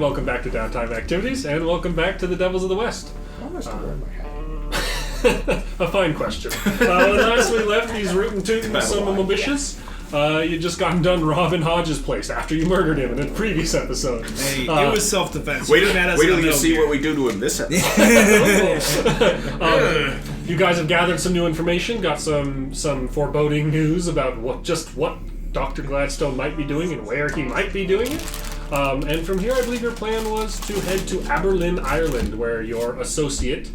welcome back to Downtime Activities, and welcome back to the Devils of the West. How am I still wearing my hat? A fine question. When last we left, he's rootin' tootin' some ambitious. You just gotten done robbing Hodge's place after you murdered him in a previous episode. Hey, it was self-defense. Wait till you see what we do to him this episode. You guys have gathered some new information, got some foreboding news about what Dr. Gladstone might be doing and where he might be doing it. And from here, I believe your plan was to head to Aberlin, Ireland, where your associate,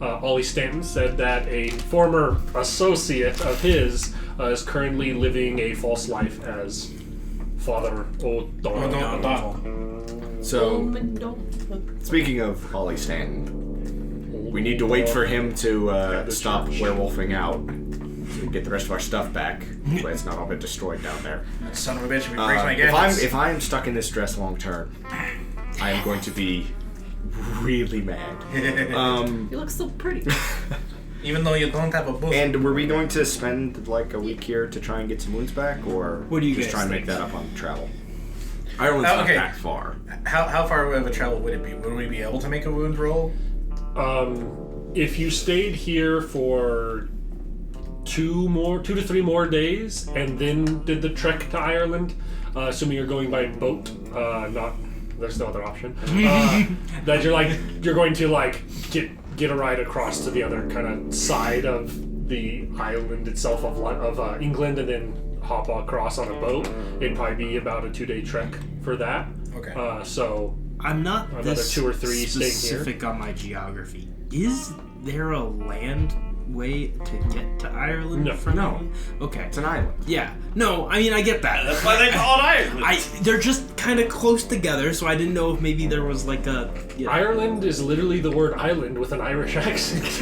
Ollie Stanton, said that a former associate of his is currently living a false life as Father O'Donnell. So, speaking of Ollie Stanton, we need to wait for him to stop werewolfing out and get the rest of our stuff back. But it's not all been destroyed down there. Son of a bitch, if he breaks my gadgets. If I am stuck in this dress long term, I am going to be really mad. You look so pretty. Even though you don't have a book. And were we going to spend like a week here to try and get some wounds back, or what do you just guys try and think? make that up on travel? Ireland's not that far. How far of a travel would it be? Would we be able to make a wound roll? If you stayed here for 2 to 3 more days and then did the trek to Ireland, assuming you're going by boat, there's no other option, that you're going to get a ride across to the other kind of side of the island itself of England and then hop across on a boat. It'd probably be about a 2-day trek for that. Okay. So I'm not another this 2 or 3 specific on my geography. Is there a land way to get to Ireland? No. Okay. It's an island. Yeah. No, I mean, I get that. That's why they call it Ireland. They're just kind of close together, so I didn't know if maybe there was like a... Ireland is literally the word island with an Irish accent. What's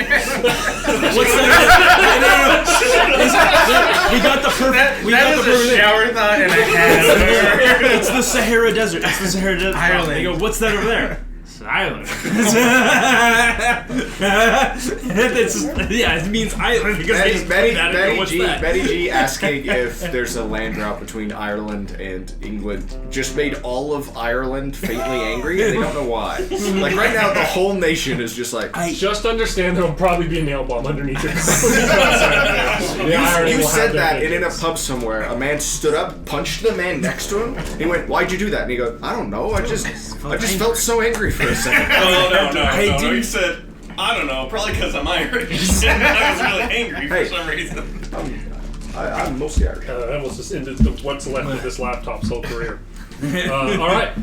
that? We got the perfect... That is a shower thought and a hat. It's the Sahara Desert. It's the Sahara Desert. Ireland. They go, what's that over there? It's Ireland. It means island because they just Betty G asking if there's a land route between Ireland and England just made all of Ireland faintly angry, and they don't know why. Like right now, the whole nation is just like. Just understand there'll probably be a nail bomb underneath your You said that, and in a pub somewhere, a man stood up, punched the man next to him. And he went, "Why'd you do that?" And he goes, "I don't know. I just felt so angry for a second." No. He said, I don't know, probably because I'm Irish. I was really angry for some reason. I'm mostly Irish. That was just ended what's left of this laptop's whole career. All right.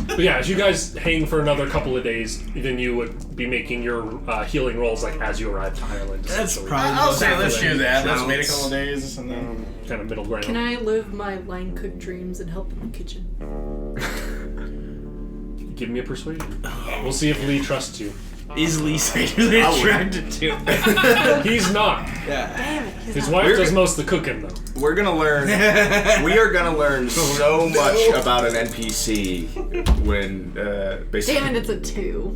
But yeah, as you guys hang for another couple of days, then you would be making your healing rolls as you arrive to Ireland. That's probably. I'll say let's do that. Let's wait a couple of days and then kind of middle ground. Can I live my line cook dreams and help in the kitchen? Give me a persuasion. We'll see if Lee trusts you. Is Lee sexually attracted to him? He's not. Damn it. His wife does most of the cooking, though. We are gonna learn so much about an NPC when basically. Damn it, it's a 2.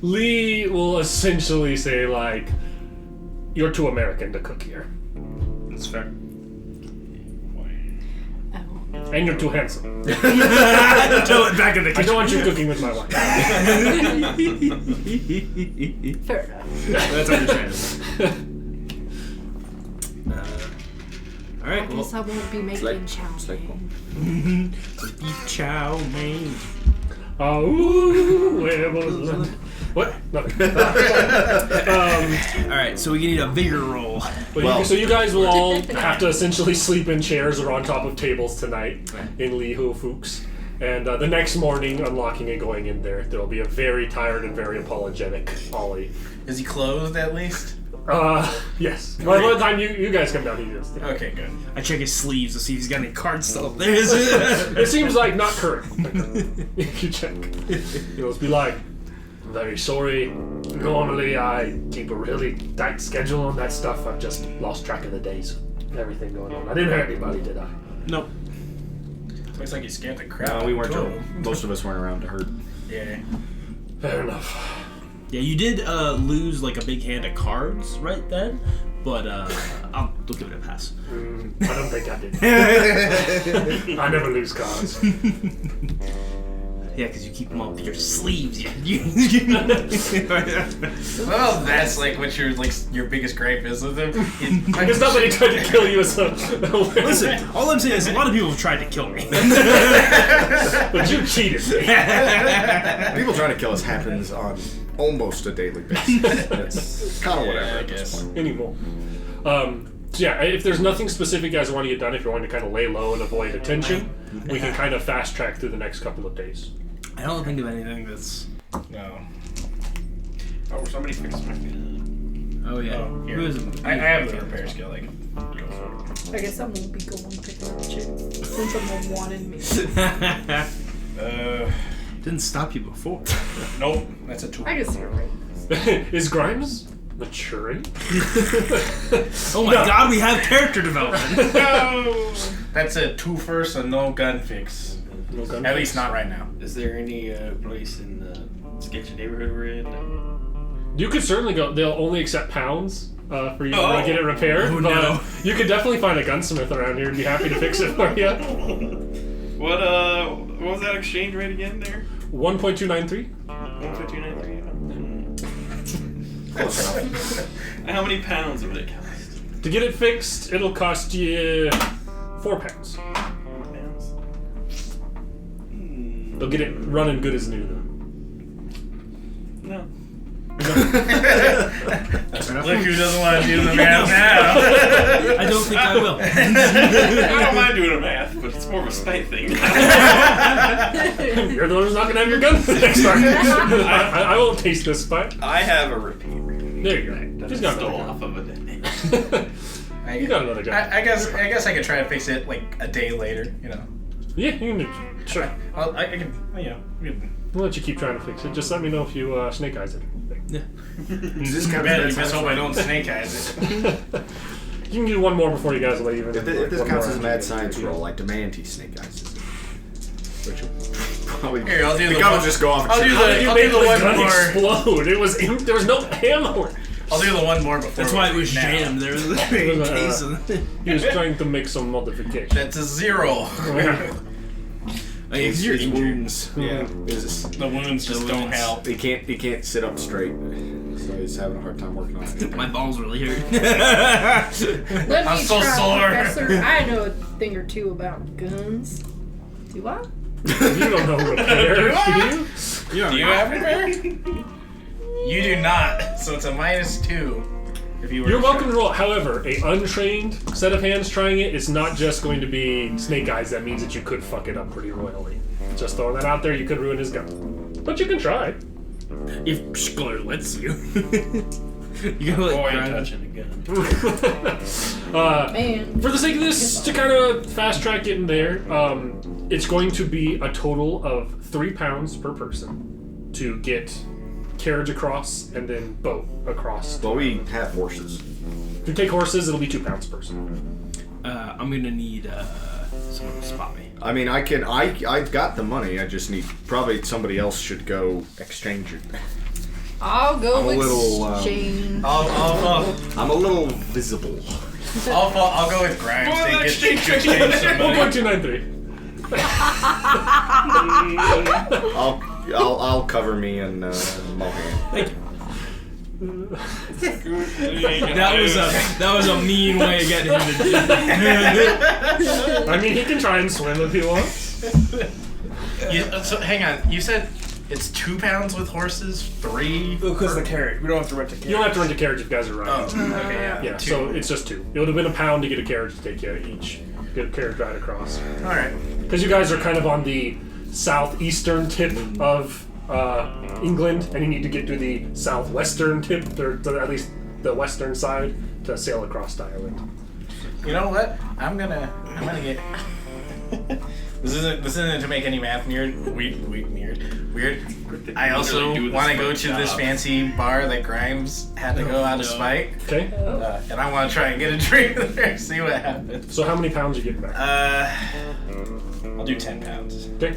Lee will essentially say, you're too American to cook here. That's fair. And you're too handsome. Throw it back in the kitchen. I don't want you cooking with my wife. Fair enough. That's understandable. All right. I guess I won't be making chow mein. Beef chow mein. Where was it? What? Nothing. All right, so we need a vigor roll. So you guys will all have to essentially sleep in chairs or on top of tables tonight in Lee Ho Fuchs. And the next morning, unlocking and going in there will be a very tired and very apologetic Ollie. Is he clothed at least? Yes. By the time you guys come down, he is. Yeah. Okay, good. I check his sleeves to see if he's got any card stuff. There It seems like not current. If you check. You'll just be like, very sorry. Normally I keep a really tight schedule on that stuff. I've just lost track of the days. Everything going on. I didn't hurt anybody, did I? Nope. Looks like you scared the crap. No, we weren't. total. Most of us weren't around to hurt. Yeah. Fair enough. Yeah, you did lose a big hand of cards right then, but I'll give it a pass. I don't think I did. I never lose cards. Yeah, because you keep them up your sleeves. Well, that's like what your biggest gripe is with him. It's not that he tried to kill you as a Listen, all I'm saying is a lot of people have tried to kill me. but you cheated. People trying to kill us happens on almost a daily basis. It's kind of whatever. I guess. Anymore. So yeah, if there's nothing specific you guys want to get done, if you're wanting to kind of lay low and avoid attention, we can kind of fast track through the next couple of days. I don't think of anything that's... No. Oh, somebody fixed my gun. Oh, yeah. Oh, here. Who is it? I have the repair skill. Like, go for it. I guess I won't be going picking up chicks since someone wanted me. Didn't stop you before. Nope. That's a 2. I can see your right. Is Grimes maturing? Oh my god, we have character development. No. That's a 2 first, so no gun fix. No gun At fix? least not right now. Is there any place in the sketchy neighborhood we're in? You could certainly go. They'll only accept pounds for you Oh. to get it repaired. Oh, but no. you could definitely find a gunsmith around here and be happy to fix it for you. What was that exchange rate again there? 1.293. 15293. Close enough. How many pounds would it cost? To get it fixed, it'll cost you 4 pounds. Pounds. They'll get it running good as new though. No. Look who doesn't want to do the math now. I don't think I will. I don't mind doing a math, but it's more of a spite thing. You're the one who's not gonna have your gun next time. I won't taste this fight. I have a repeat. There you go. That Just I got stole another off of a dead man. gun. You got another gun. I guess I could try to fix it like a day later. You know. Yeah, you can do. Sure. I can. You know. We'll let you keep trying to fix it. Just let me know if you snake eyes it. Yeah. This kind You of best hope I don't snake eyes it. You can do one more before you guys leave. If this counts as a mad science roll, I demand he snake eyes it. Which will probably Here, I'll do the the gun one- will just go off. And I'll do shoot. the- How did you I'll make do the the one gun more. explode? There was no ammo. I'll do the one more before. That's why it was now. jammed. There was a case of He was trying to make some modification. That's a 0. because you're His injured. wounds. Yeah. The wounds just don't help. He can't sit up straight, so he's having a hard time working on it. My balls really hurt. Let I'm me so try, sore. Professor. I know a thing or two about guns. Do I? You don't know repair, do you? Do you have repair? You do not. So it's a -2. If you were You're to welcome try. to roll. However, a untrained set of hands trying it is not just going to be snake eyes. That means that you could fuck it up pretty royally. Just throwing that out there, you could ruin his gun. But you can try. If Schler lets you. You go like Boy, grind- touching a gun. Man. For the sake of this, to kind of fast track getting there, it's going to be a total of 3 pounds per person to get carriage across and then boat across. But we have horses. If you take horses, it'll be 2 pounds per person. I'm gonna need someone to spot me. I mean, I've got the money. I just need probably somebody else should go exchange it. I'll go I'm a little, exchange. I'm a little visible. I'll go with Grimes. Well, They get exchange to exchange some money. 1.293. I'll cover me in Mohan. That was a mean way of getting him to do that. I mean, he can try and swim if he wants. So hang on. You said it's 2 pounds with horses, 3. Because the carriage. We don't have to rent a carriage. You don't have to rent a carriage if you guys are riding. Oh, okay, yeah. Yeah, 2. so it's just 2. It would have been £1 to get a carriage to take you each. Get a carriage ride across. All right. Because you guys are kind of on the southeastern tip of England, and you need to get to the southwestern tip, or at least the western side, to sail across the island. You know what? I'm gonna get. This isn't to make any math weird. I also want to go to this fancy bar that Grimes had to go out of spite, Okay? and I want to try and get a drink there. See what happens. So how many pounds you get back? I'll do 10 pounds. Okay.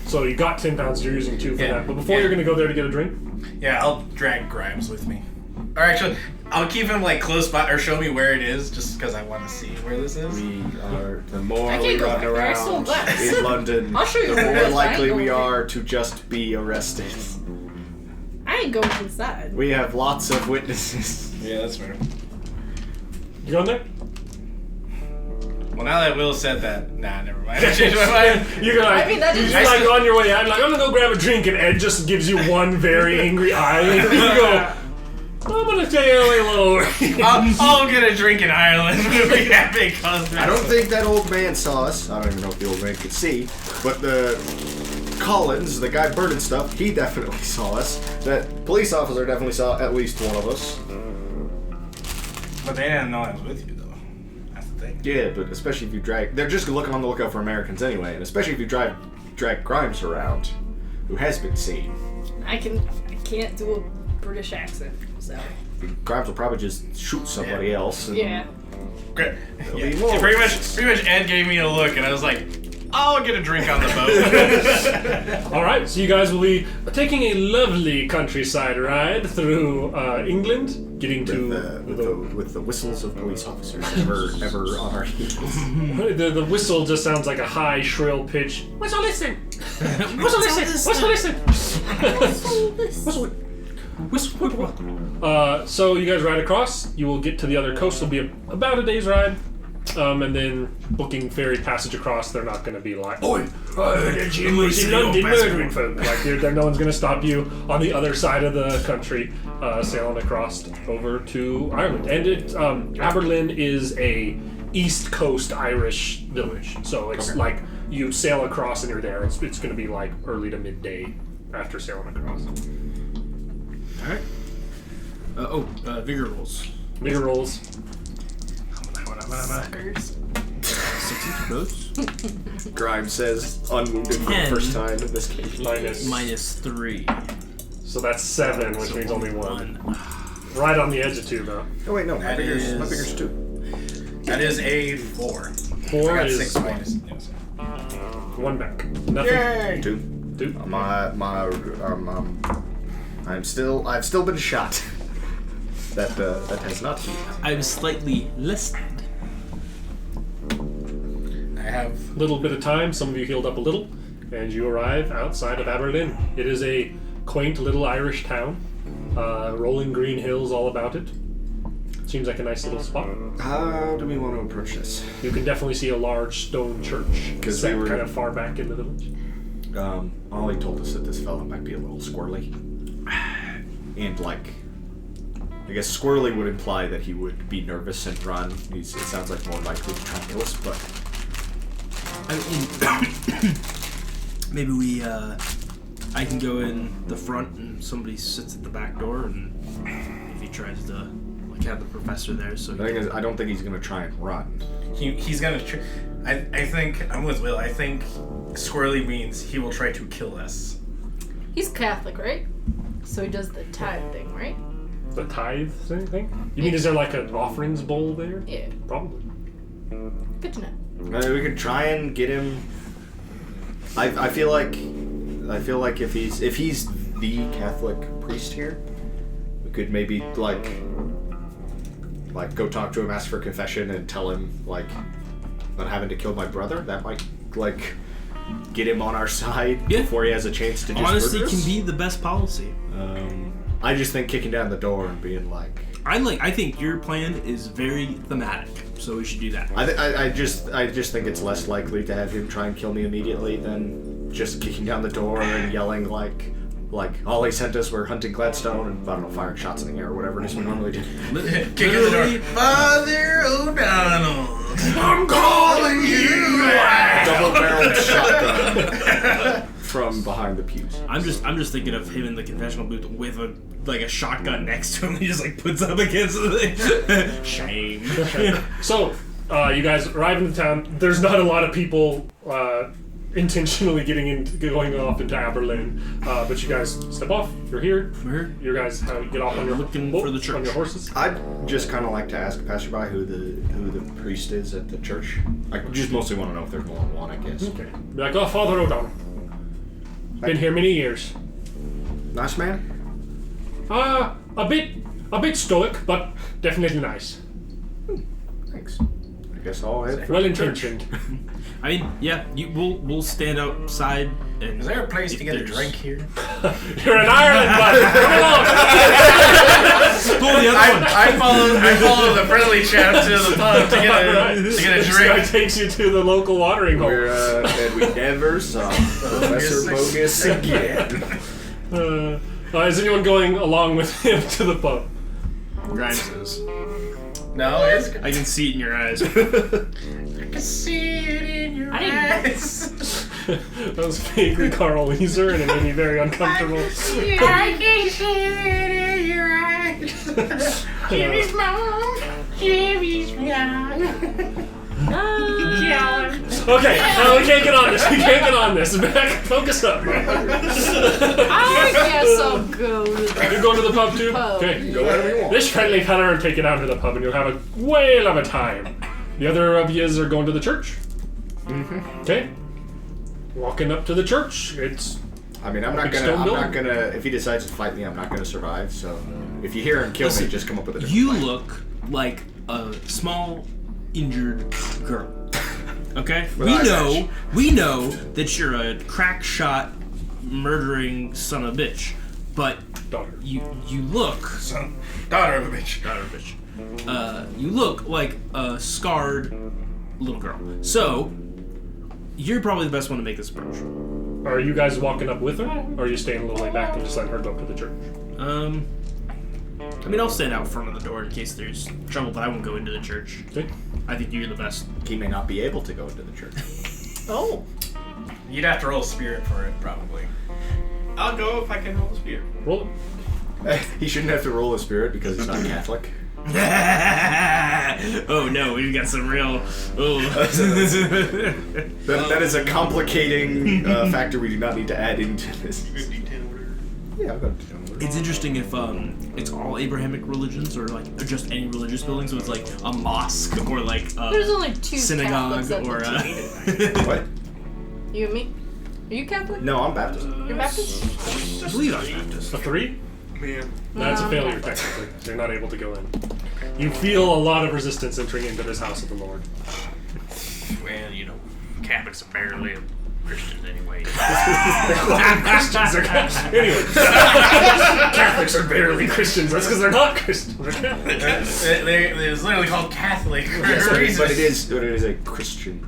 So you got 10 pounds, you're using 2 for Yeah. that. But before Yeah. you're going to go there to get a drink? Yeah, I'll drag Grimes with me. Or actually, I'll keep him like close by, or show me where it is, just because I want to see where this is. We are the more I we can't go run back there, I stole around glass. in London, I'll show you the where it more is, but I likely ain't we going are to just be arrested. I ain't going inside. We have lots of witnesses. Yeah, that's fair. You going there? Well, now that Will said that, nah, never mind. I changed my mind. You're gonna, I mean, that you're is- just like on your way out. You're like, I'm gonna go grab a drink, and Ed just gives you one very angry eye. And you go, I'm gonna stay a little. I'll get a drink in Ireland when we have a concert. I don't think that old man saw us. I don't even know if the old man could see, but the Collins, the guy burning stuff, he definitely saw us. That police officer definitely saw at least one of us. But they didn't know I was with you, though. That's the thing. Yeah, but especially if you they're just looking on the lookout for Americans anyway, and especially if you drag Grimes around, who has been seen. I can't do a British accent, so. Grimes will probably just shoot somebody else. And Yeah. Great. There'll Yeah. be more Pretty witnesses. much Ed gave me a look, and I was like, I'll get a drink on the boat. All right, so you guys will be taking a lovely countryside ride through England, getting With the whistles of police officers ever on our heels. the whistle just sounds like a high, shrill pitch. Whistle listen! Whistle listen! Whistle listen! Whistle. So you guys ride across. You will get to the other coast. It'll be about a day's ride. And then booking ferry passage across, they're not going to be like, "Oi, you was in London murdering folk." Like, no one's going to stop you on the other side of the country, sailing across over to Ireland. And Aberlin is a East Coast Irish village, so it's like you sail across and you're there. It's going to be like early to midday after sailing across. Alright. Vigor rolls. Vigor rolls. Suckers. 6 boats. Grimes says unwounded for the 10. first time in this case. Minus 3. So that's 7, which means only 1. Right on the edge of 2, though. Oh wait, no, my That fingers is- 2. That is a 4. 4 I got is 6 minus. Yes. 1 back. Nothing. Yay! 2. 2. I've still been shot. That has not healed. I'm slightly listed. I have. Little bit of time. Some of you healed up a little, and you arrive outside of Aberlin. It is a quaint little Irish town. Rolling green hills all about it. Seems like a nice little spot. How do we want to approach this? You can definitely see a large stone church 'Cause set we were- kind of far back in the village. Ollie told us that this fella might be a little squirrely. And like, I guess squirrely would imply that he would be nervous and run. It sounds like more likely to try to kill us, but I mean, maybe I can go in the front and somebody sits at the back door, and if he tries to like have the professor there, so the thing is, I don't think he's gonna try and run. He's gonna. I think I'm with Will. I think squirrely means he will try to kill us. He's Catholic, right? So he does the tithe thing, right? The tithe thing? You mean, is there like an offerings bowl there? Yeah. Probably. Good to know. We could try and get him. I feel like if he's the Catholic priest here, we could maybe like go talk to him, ask for confession, and tell him like about having to kill my brother. That might like get him on our side before he has a chance to just honesty murder us. can be the best policy. I just think kicking down the door and being like, I think your plan is very thematic, so we should do that. I just think it's less likely to have him try and kill me immediately than just kicking down the door and yelling like Ollie sent us, we're hunting Gladstone, and I don't know, firing shots in the air or whatever it is we normally do. Kick in the door. Father O'Donnell, I'm calling you! Double-barreled shotgun from behind the pews. I'm just thinking of him in the confessional booth with a shotgun next to him. He just like puts up against the thing. Shame. So, you guys arrive in the town. There's not a lot of people intentionally going off into Aberlin, but you guys step off. You're here. We're here. You guys get off on your Looking boat, for the church. on your horses. I'd just kind of like to ask a passerby who the priest is at the church. I just mostly want to know if there's more than one, I guess. Okay. Be like, oh, Father O'Donnell. Been here many years. Nice man? A bit A bit stoic, but definitely nice. Thanks. I guess I'll head for Well the church. intentioned. I mean, yeah, we'll stand outside and. Is there a place to get a there's- drink here? You're in Ireland, bud. Come along. Pull the other one. I follow the friendly chap to the pub to get a This guy drink. takes you to the local watering hole. And we never saw Professor Bogus again. Is anyone going along with him to the pub? Grimes is. No, it's I can see it in your eyes. I can see it in your eyes. That was vaguely Carl Weezer, and it made me very uncomfortable. I can see it in your eyes. Jimmy's mom. Jimmy's mom. Okay, we can't get on this. We can't get on this. Back, focus up. I guess I'll go to the You're going to the pub too? pub. Okay. Go wherever you want. This friendly fella will take you down to the pub, and you'll have a whale of a time. The other of yous are going to the church. Mm-hmm. Okay. Walking up to the church, it's I mean, I'm Big not stone building. gonna. If he decides to fight me, I'm not gonna survive. So, if you hear him kill Listen, me, just come up with a different You plan. look like a small, injured girl. Okay? With eye patch. We know that you're a crack shot, murdering son of a bitch. But daughter. you look Son, daughter of a bitch. daughter of a bitch. You look like a scarred little girl. So you're probably the best one to make this approach. Are you guys walking up with her, or are you staying a little way back and just letting her go up to the church? I mean, I'll stand out front of the door in case there's trouble, but I won't go into the church. Okay. I think you're the best. He may not be able to go into the church. Oh. You'd have to roll spirit for it, probably. I'll go if I can roll the spear. Roll it. He shouldn't have to roll a spirit because he's not Catholic. Oh no, we've got some real. Oh. That is a complicating factor we do not need to add into this. Yeah, I'll go to It's interesting if it's all Abrahamic religions or like or just any religious building, so it's like a mosque or like a There's only 2 synagogue Catholics at or the What? You and me? Are you Catholic? No, I'm Baptist. You're Baptist? I believe I'm Baptist. A 3? Man. That's a No. failure, technically. So you're not able to go in. You feel a lot of resistance entering into this house of the Lord. Well, you know, Catholics are barely Christians anyway. Christians are anyway. Catholics are barely Christians. That's because they're not Christians. They're Catholics. It was literally called Catholic for a reason. But it is a Christian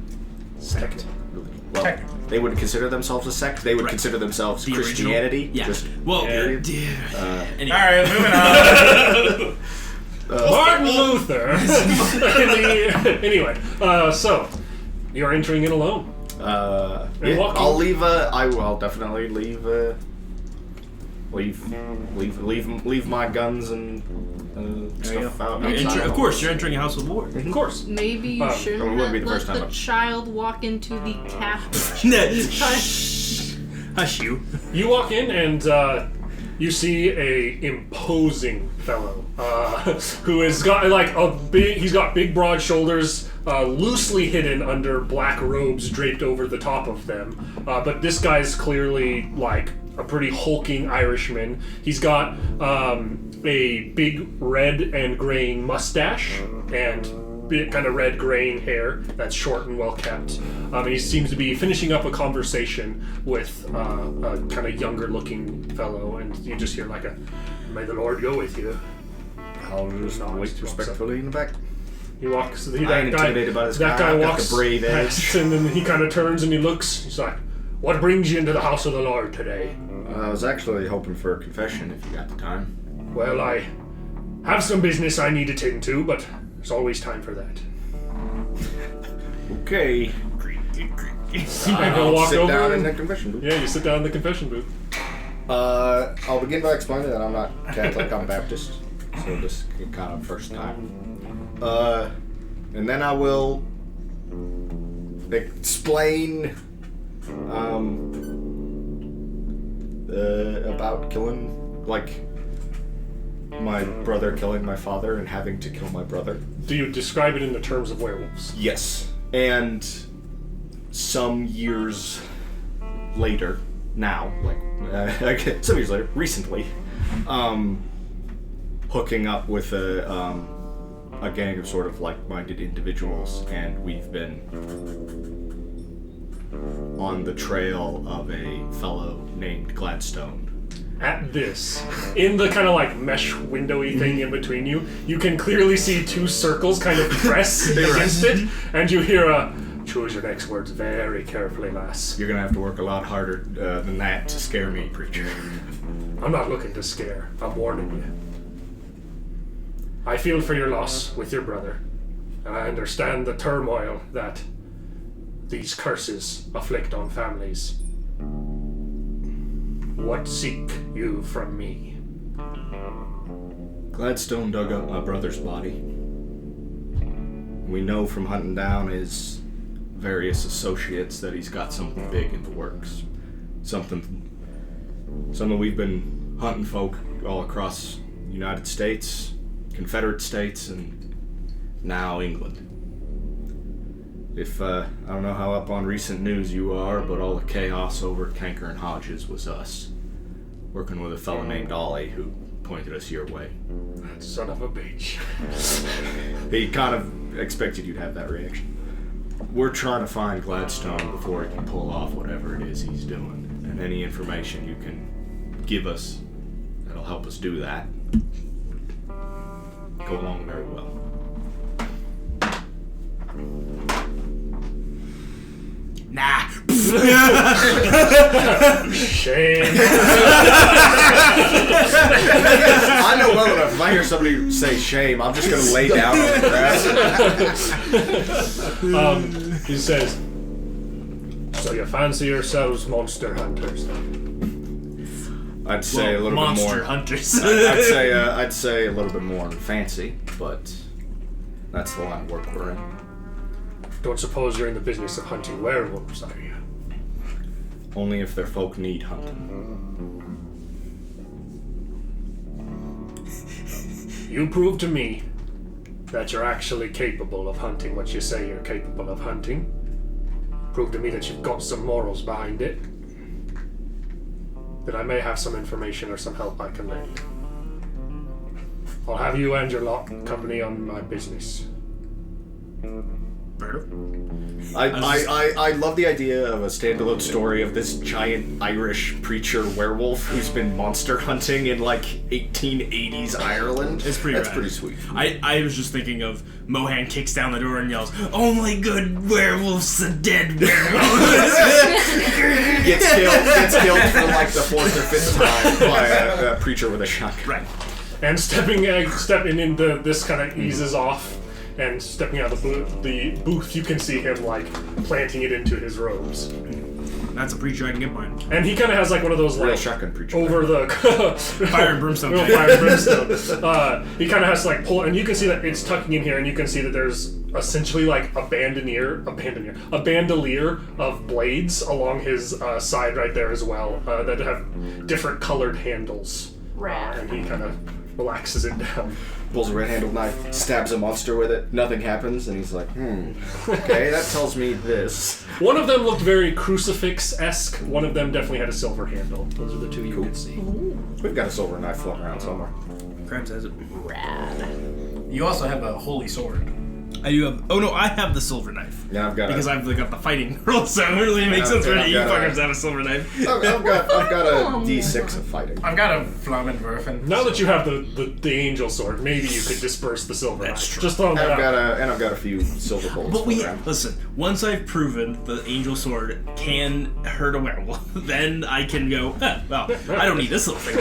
sect. Well, Technically. they wouldn't consider themselves a sect. They would Right. consider themselves The original? Christianity. Yeah. Just Well, Yeah. anyway. Alright, moving on. Martin Luther. Anyway, so you're entering in alone. Yeah, walking. I'll leave. I'll definitely leave my guns and stuff out. outside. Of course, you're entering a house with the Lord. Of course. Maybe you It shouldn't wouldn't have be the let first time the I've- child walk into the Catholic. Hush you. You walk in and you see a imposing fellow who has got like he's got big broad shoulders, loosely hidden under black robes draped over the top of them. But this guy's clearly like a pretty hulking Irishman. He's got a big red and graying mustache and kind of red graying hair that's short and well kept. And he seems to be finishing up a conversation with a kind of younger looking fellow, and you just hear like a, "May the Lord go with you." I'll just wait respectfully in the back. He walks. I ain't intimidated by this that guy. guy I've got walks the brave edge. past, and then he kind of turns and he looks. He's like, "What brings you into the house of the Lord today?" I was actually hoping for a confession if you got the time. Well, I have some business I need to tend to, but there's always time for that. Okay. And he'll walk sit over. down in the confession booth. Yeah, you sit down in the confession booth. I'll begin by explaining that I'm not Catholic, I'm Baptist. So this is kind of first time. And then I will explain about killing, like, my brother killing my father and having to kill my brother. Do you describe it in the terms of werewolves? Yes. And some years later, now, like some years later, recently, hooking up with a gang of sort of like-minded individuals, and we've been on the trail of a fellow named Gladstone. At this, in the kind of like mesh windowy thing in between you, you can clearly see two circles kind of press against it, and you hear a choose your next words very carefully, lass. You're gonna have to work a lot harder than that to scare me, preacher. I'm not looking to scare. I'm warning you. I feel for your loss with your brother, and I understand the turmoil that these curses afflict on families. What seek you from me? Gladstone dug up my brother's body. We know from hunting down his various associates that he's got something big in the works. Something we've been hunting folk all across the United States, Confederate States, and now England. If, I don't know how up on recent news you are, but all the chaos over at Canker and Hodges was us. Working with a fella named Ollie who pointed us your way. Son of a bitch. He kind of expected you'd have that reaction. We're trying to find Gladstone before he can pull off whatever it is he's doing. And any information you can give us that'll help us do that, go along very well. Nah. Shame. I know well enough. If I hear somebody say shame, I'm just gonna lay down on the grass. He says, so you fancy yourselves monster hunters? I'd say a little bit monster more. hunters. I'd say a little bit more fancy, but that's the line of work we're in. Don't suppose you're in the business of hunting werewolves, are you? Only if their folk need hunting. You prove to me that you're actually capable of hunting what you say you're capable of hunting. Prove to me that you've got some morals behind it. That I may have some information or some help I can lend. I'll have you and your lot company on my business. I love the idea of a standalone story of this giant Irish preacher werewolf who's been monster hunting in like 1880s Ireland. It's pretty That's rad. pretty sweet. I was just thinking of Mohan kicks down the door and yells, "Only good werewolves, the dead werewolves." Gets killed for like the fourth or fifth time by a preacher with a shotgun. Right. And stepping into this kind of eases off. And stepping out of the booth, you can see him like planting it into his robes. That's a preacher I can get behind. And he kind of has like one of those Real like shotgun preacher. over the Fire and brimstone. Real fire and brimstone. He kind of has to like pull, and you can see that it's tucking in here, and you can see that there's essentially like a bandolier of blades along his side right there as well that have different colored handles. Rad. And he kind of relaxes it down. Pulls a red-handled knife, stabs a monster with it, nothing happens, and he's like, okay, that tells me this. One of them looked very crucifix-esque. One of them definitely had a silver handle. Those are the two you could see. We've got a silver knife floating around somewhere. Krabs has it. You also have a holy sword. I do have. Oh no, I have the silver knife. Yeah, I've got because I've got the fighting girl, so it really makes sense for I've you got fuckers to have a silver knife. I've got a D6 of fighting. I've got a Flammenwerfen. Now that you have the angel sword, maybe you could disperse the silver That's knife. true. Just throwing that out. I've got a few silver bullets. But around. listen. Once I've proven the angel sword can hurt a werewolf, then I can go. Well, I don't need this little thing.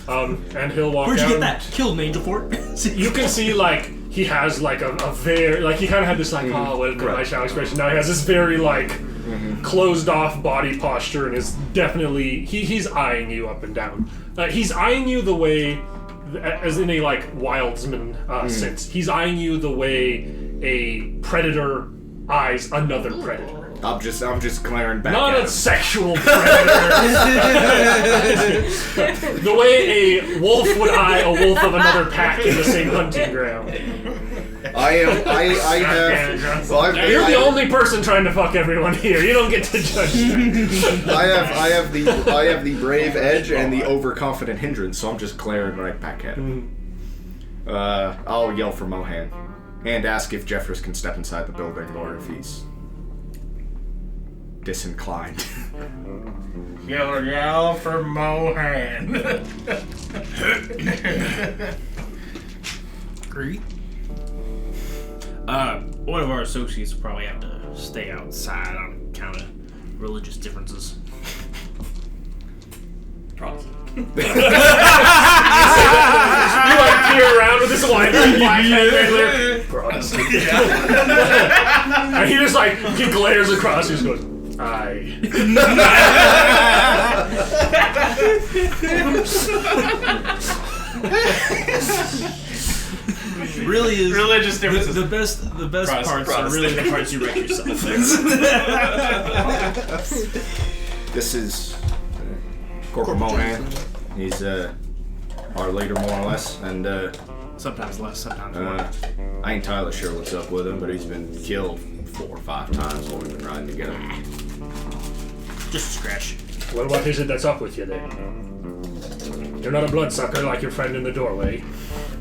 And he'll walk Where'd you out. get that? Killed an angel for it. You can see like he has like a very like he kind of had this like welcome to my child expression. Now he has this very like closed off body posture and is definitely he's eyeing you up and down. He's eyeing you the way as in a like wildsman sense. He's eyeing you the way a predator eyes another predator. I'm just glaring back Not at a him. sexual predator. The way a wolf would eye a wolf of another pack in the same hunting ground. I have. Well, You're the only person trying to fuck everyone here. You don't get to judge. I have the brave edge and the overconfident hindrance, so I'm just glaring right back at him. I'll yell for Mohan and ask if Jeffress can step inside the building or if he's disinclined. Yell for Mohan. Great. One of our associates will probably have to stay outside on account of religious differences. Protestant. You like peer around with this white black head and he just like he glares across. He just goes, "Aye." Really is Religious differences. the best parts are really the parts you wreck yourself. This is Corporal Mohan. He's our leader, more or less, and Sometimes less, sometimes more. I ain't entirely sure what's up with him, but he's been killed 4 or 5 times while we've been riding together. Just a scratch. Well, what is it that's up with you then? You're not a bloodsucker like your friend in the doorway.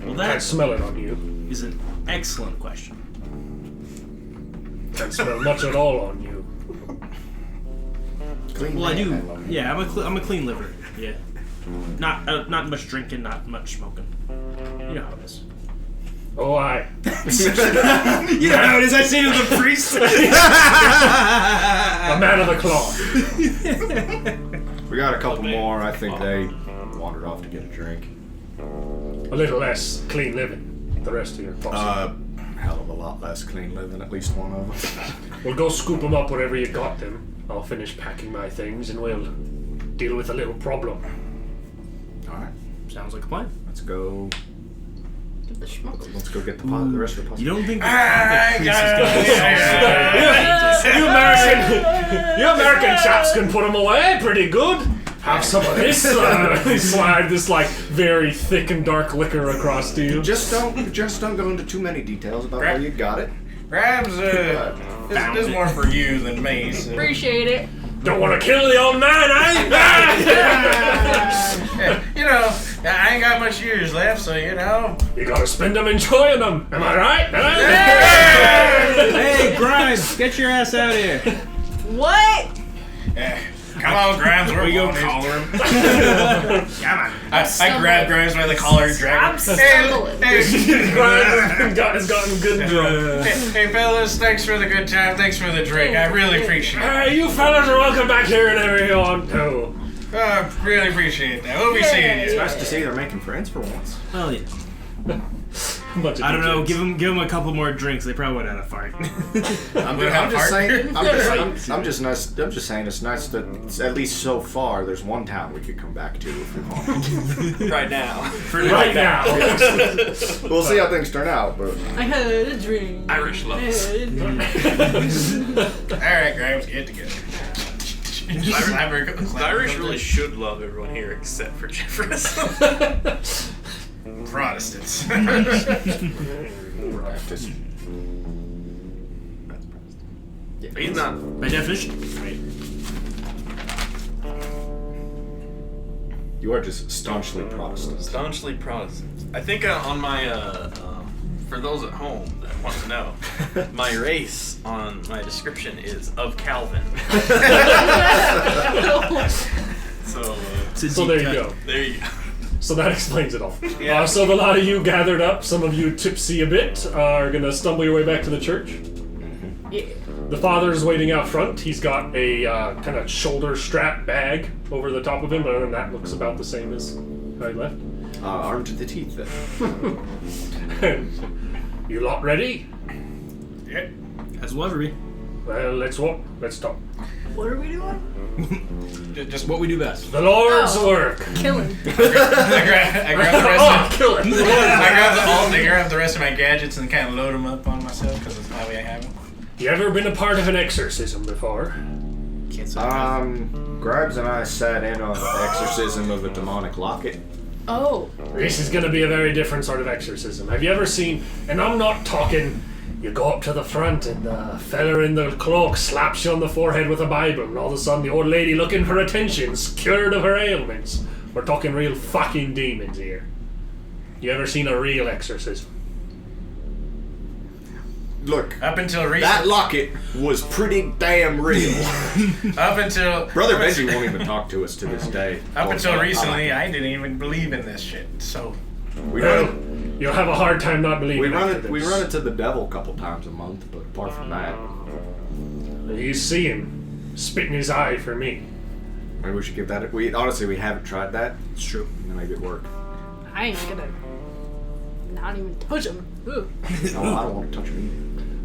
Well, Can't that smell it on you. is an excellent question. Can't smell much at all on you. Clean Well, I man. do. love him. Yeah, I'm a clean liver. Yeah. Not much drinking, not much smoking. You know how it is. Oh, aye. You know how it is. I say to the priest. A man of the cloth. We got a couple more. I think they wandered off to get a drink. A little less clean living. The rest of your posse. Hell of a lot less clean living, at least one of them. We'll go scoop them up wherever you got them. I'll finish packing my things and we'll deal with a little problem. Alright, Sounds like a plan. let's go. Get the schmuck. Let's go get the rest of the posse. You don't think the You American chaps can put them away pretty good. Have some of this. Slide this like very thick and dark liquor across to you. Just don't go into too many details about where you got it. Grabs, this is more for you than me. So. Appreciate it. Don't want to kill the old man, eh? Yeah, you know, I ain't got much years left, so you know. You gotta spend them enjoying them. Am I right? Hey, Grimes, get your ass out of here. What? Yeah. Come on, Grimes, where we go collar him. Come on. I grab Grimes by the collar and drag him. I'm stumbling. Has gotten good drunk. Hey, fellas, thanks for the good time. Thanks for the drink. I really appreciate it. You fellas are welcome back here whenever you want to. Really appreciate that. We'll be seeing you. Nice to see they're making friends for once. Well, yeah. Bunch of I don't know. kids. Give them a couple more drinks. They probably would have a fight. I'm just saying it's nice that at least so far there's one town we could come back to if we want. Right now. Right now. We'll see how things turn out, but I had a drink. Irish loves. Alright, Grimes, get together. The Irish really should love everyone here except for Jeffress. Protestants. He's not. By definition. Right. you are just staunchly Protestant. Staunchly Protestant. I think on my, for those at home that want to know, my race on my description is of Calvin. So there you go. There you go. So that explains it all. Yeah. So a lot of you gathered up, some of you tipsy a bit, are gonna stumble your way back to the church. Yeah. The father's waiting out front. He's got a kind of shoulder strap bag over the top of him, and that looks about the same as how he left. Armed to the teeth, then. You lot ready? Yeah. As will ever be. Well, let's walk. Let's talk. What are we doing? Just What we do best. The Lord's Oh. work. Killing. I grab the rest Oh, of kill it. I grab the rest of my gadgets and kind of load them up on myself because it's my way I have them. You ever been a part of an exorcism before? Can't say. Grabs and I sat in on the exorcism of a demonic locket. Oh. This is going to be a very different sort of exorcism. Have you ever seen, and I'm not talking, you go up to the front and the fella in the cloak slaps you on the forehead with a Bible and all of a sudden the old lady looking for attention's cured of her ailments. We're talking real fucking demons here. You ever seen a real exorcism? Look, Up until that recently. locket was pretty damn real. Up until Brother Benji won't even talk to us to this day. Up until recently, I I didn't even believe in this shit. So we Well, run you'll have a hard time not believing we run after it. We this. run it to the devil a couple times a month, but apart from that, You see him spitting his eye for me. maybe we should give that. We honestly we haven't tried that. It's true. Make it work. I ain't gonna not even touch him. Ugh. No, I don't want to touch me.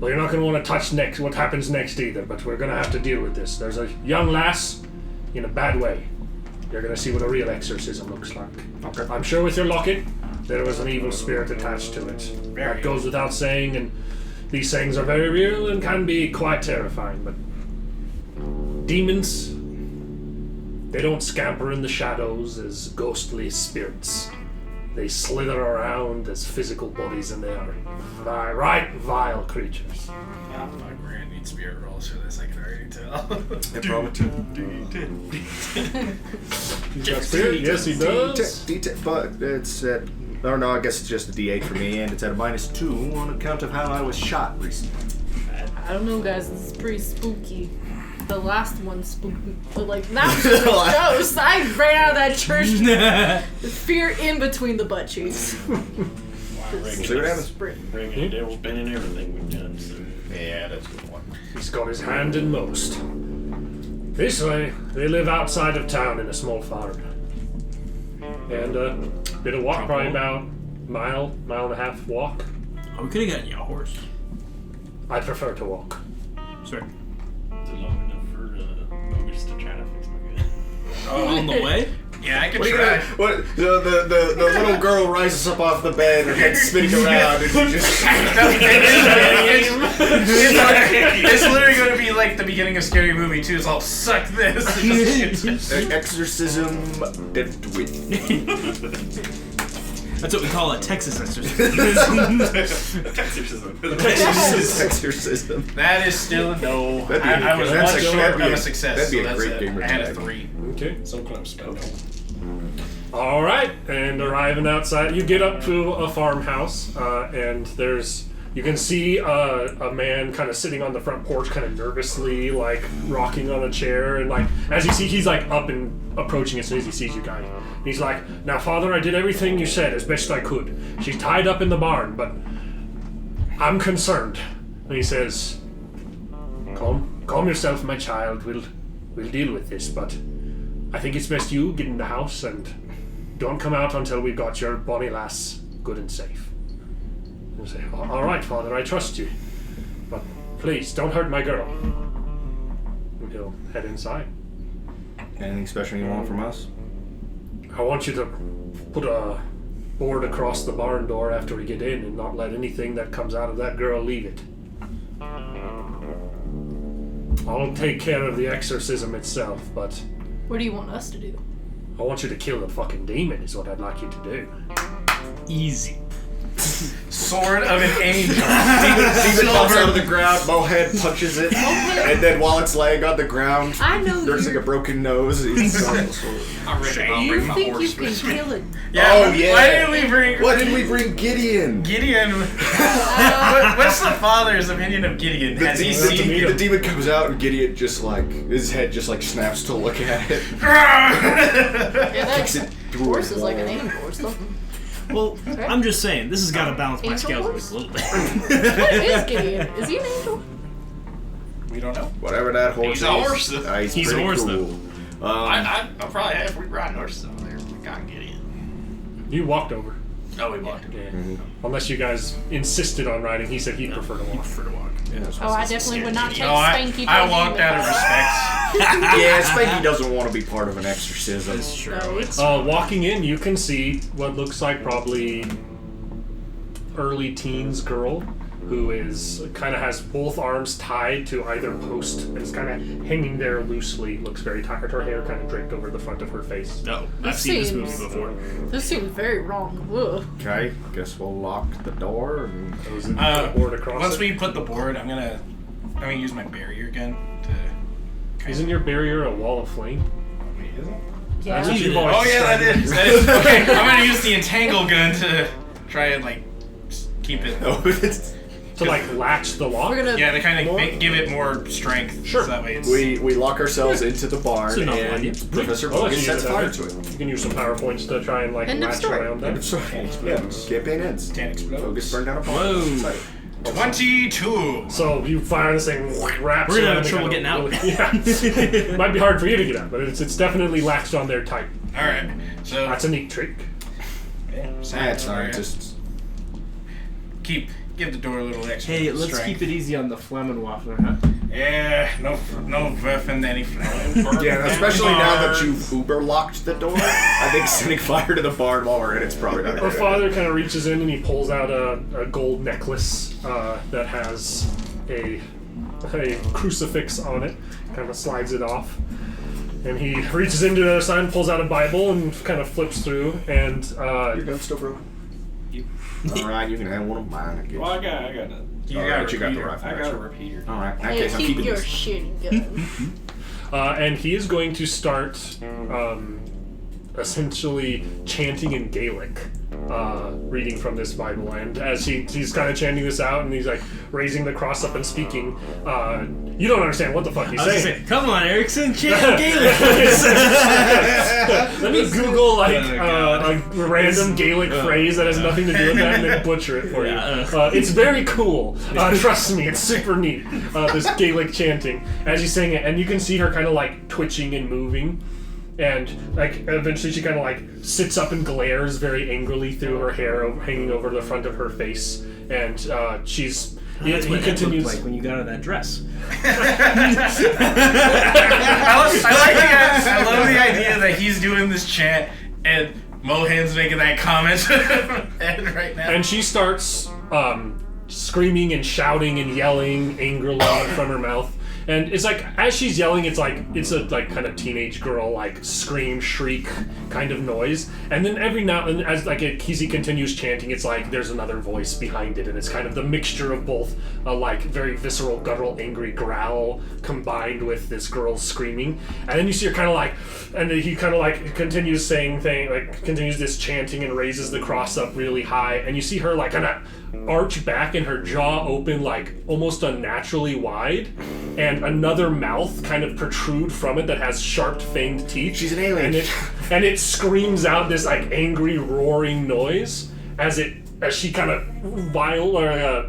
Well, you're not going to want to touch next what happens next either, but we're going to have to deal with this. There's a young lass in a bad way. You're going to see what a real exorcism looks like. Okay. I'm sure with your locket, there was an evil spirit attached to it. That goes without saying, and these things are very real and can be quite terrifying, but demons, they don't scamper in the shadows as ghostly spirits. They slither around as physical bodies, and they are vile creatures. oh fuck, we're gonna need spirit rolls for this. I can already tell. Yeah, probably. He's got spirit? Yes, he does. But it's at. Oh no, I guess it's just a D8 for me, and it's at a -2 on account of how I was shot recently. I don't know, guys. This is pretty spooky. The last one's spooky, but like that was just a ghost. I ran out of that church with fear in between the butt cheeks. We'll see what happens. Bringing the devil's been in everything we've done. So. Yeah, that's a good one. He's got his hand in most. This way, they live outside of town in a small farm. And a bit of walk, probably about mile and a half walk. Oh, we could have gotten you a horse. I prefer to walk. Sorry. Is it long enough for Bogus to try to fix my gun? On the way? Yeah, I can What are you try. gonna, what, the little girl rises up off the bed, her head spinning around, and she just. It's literally going to be like the beginning of Scary Movie 2. It's all suck this. Exorcism dealt with. That's what we call a Texas exorcism. Exorcism. That is still a no. That'd be I was that's one a- short that'd be of a- a success. that'd be so a great that's gamer I had a tag. 3. Okay. So close, but no. All right, and arriving outside, you get up to a farmhouse, and you can see a man kind of sitting on the front porch, kind of nervously, like rocking on a chair, and like as you see, he's like up and approaching as soon as he sees you guys. And he's like, "Now, Father, I did everything you said as best I could. She's tied up in the barn, but I'm concerned." And he says, "Calm yourself, my child. We'll deal with this, but I think it's best you get in the house and don't come out until we've got your bonny lass good and safe." And say, "All right, Father, I trust you, but please don't hurt my girl." And he'll head inside. Anything special you want from us? I want you to put a board across the barn door after we get in and not let anything that comes out of that girl leave it. I'll take care of the exorcism itself, but What do you want us to do? I want you to kill the fucking demon is what I'd like you to do. Easy. Sword of an angel. Demon pops out of the ground, Mohead punches it, and then while it's laying on the ground, I know there's you. like a broken nose. He's got a sword. I reckon I'll You bring my think you horse can with me. kill it? Yeah, Oh, but yeah. Why didn't we bring... What did we bring Gideon? Gideon. What's the father's opinion of Gideon? Has he seen... The demon comes out and Gideon just like his head just like snaps to look at it. Yeah, Kicks that it through horse a is like an wall. angel or something. Well, I'm just saying, this has got to balance my Angel scales horse? a little bit. What is Gideon? Is he an angel? We don't know. Whatever that horse He's is. a horse, though. He's He's a pretty horse, cool. I'll probably have we ride horses over there. We can't get in. You walked over. Oh, we walked. Yeah. Unless you guys insisted on riding, he said he'd prefer to walk. Oh, I definitely would not take No, Spanky to I a walked demon. out of respect. Yeah, Spanky doesn't want to be part of an exorcism. That's true. No. It's Walking in, you can see what looks like probably early teens girl. who is kind of has both arms tied to either post and is kind of hanging there loosely. Looks very tired. Her hair kind of draped over the front of her face. No, I've seen this movie before. This seems very wrong. Ugh. Okay, guess we'll lock the door and Board across Once it. we put the board, I'm gonna use my barrier gun to. Isn't your barrier a wall of flame? Wait, is it? Yeah. That's what you've always Oh yeah, that said. is. That is. Okay, I'm gonna use the entangle gun to try and like keep it. To like latch the lock. We're gonna. Yeah, to kind of give it more strength. Sure. So that way it's. we lock ourselves into the barn It's enough and idea. Professor Oh, Bogus you sets use fire that. to it. You can use some PowerPoints to try and like End of latch story. around that. Yeah, campaign ends. Can't explode. Bogus burned down a barn. Whoa. 22. So you fire this thing, wraps We're gonna around have trouble and getting yeah. Might be hard for you to get out, but it's definitely latched on there tight. All right. So That's a neat trick. Scientists. Give the door a little extra. Hey, let's strength. keep it easy on the Flammenwaffler, huh? Yeah, no Werfen any flame. Yeah, especially now that you've Uber locked the door. I think sending fire to the barn while we're in it's probably not a Her good father kind of reaches in and he pulls out a gold necklace that has a crucifix on it. Kind of slides it off. And he reaches into the other side and pulls out a Bible and kind of flips through. And Your gun's still broken. Alright, you can have one of mine, I guess. Well, I got it. You got the rifle. I got a repeater. Alright, in that Hey, case, I'm keep keeping your this. shitty gun. and he is going to start essentially chanting in Gaelic, reading from this Bible. And as he's kind of chanting this out, and he's like raising the cross up and speaking, you don't understand what the fuck he's saying. Come on, Erickson, chant Gaelic. Let me Google like Oh, a random Gaelic phrase that has nothing to do with that, and then butcher it for you. It's very cool. Trust me, it's super neat. This Gaelic chanting as he's saying it, and you can see her kind of like twitching and moving. And like eventually she kind of like sits up and glares very angrily through her hair hanging over the front of her face, and she's. That's he what it continues. looked like when you got out of that dress. I love the idea that he's doing this chant and Mohan's making that comment right now. And she starts screaming and shouting and yelling angrily from her mouth. And it's like, as she's yelling, it's a like kind of teenage girl like scream, shriek kind of noise. And then every now and as like he continues chanting, it's like there's another voice behind it, and it's kind of the mixture of both a like very visceral, guttural, angry growl combined with this girl screaming. And then you see her kind of like, and then he kind of like continues continues this chanting and raises the cross up really high, and you see her like kind of arch back and her jaw open like almost unnaturally wide, and another mouth kind of protrude from it that has sharp fanged teeth. She's an alien. And it screams out this like angry roaring noise as she kind of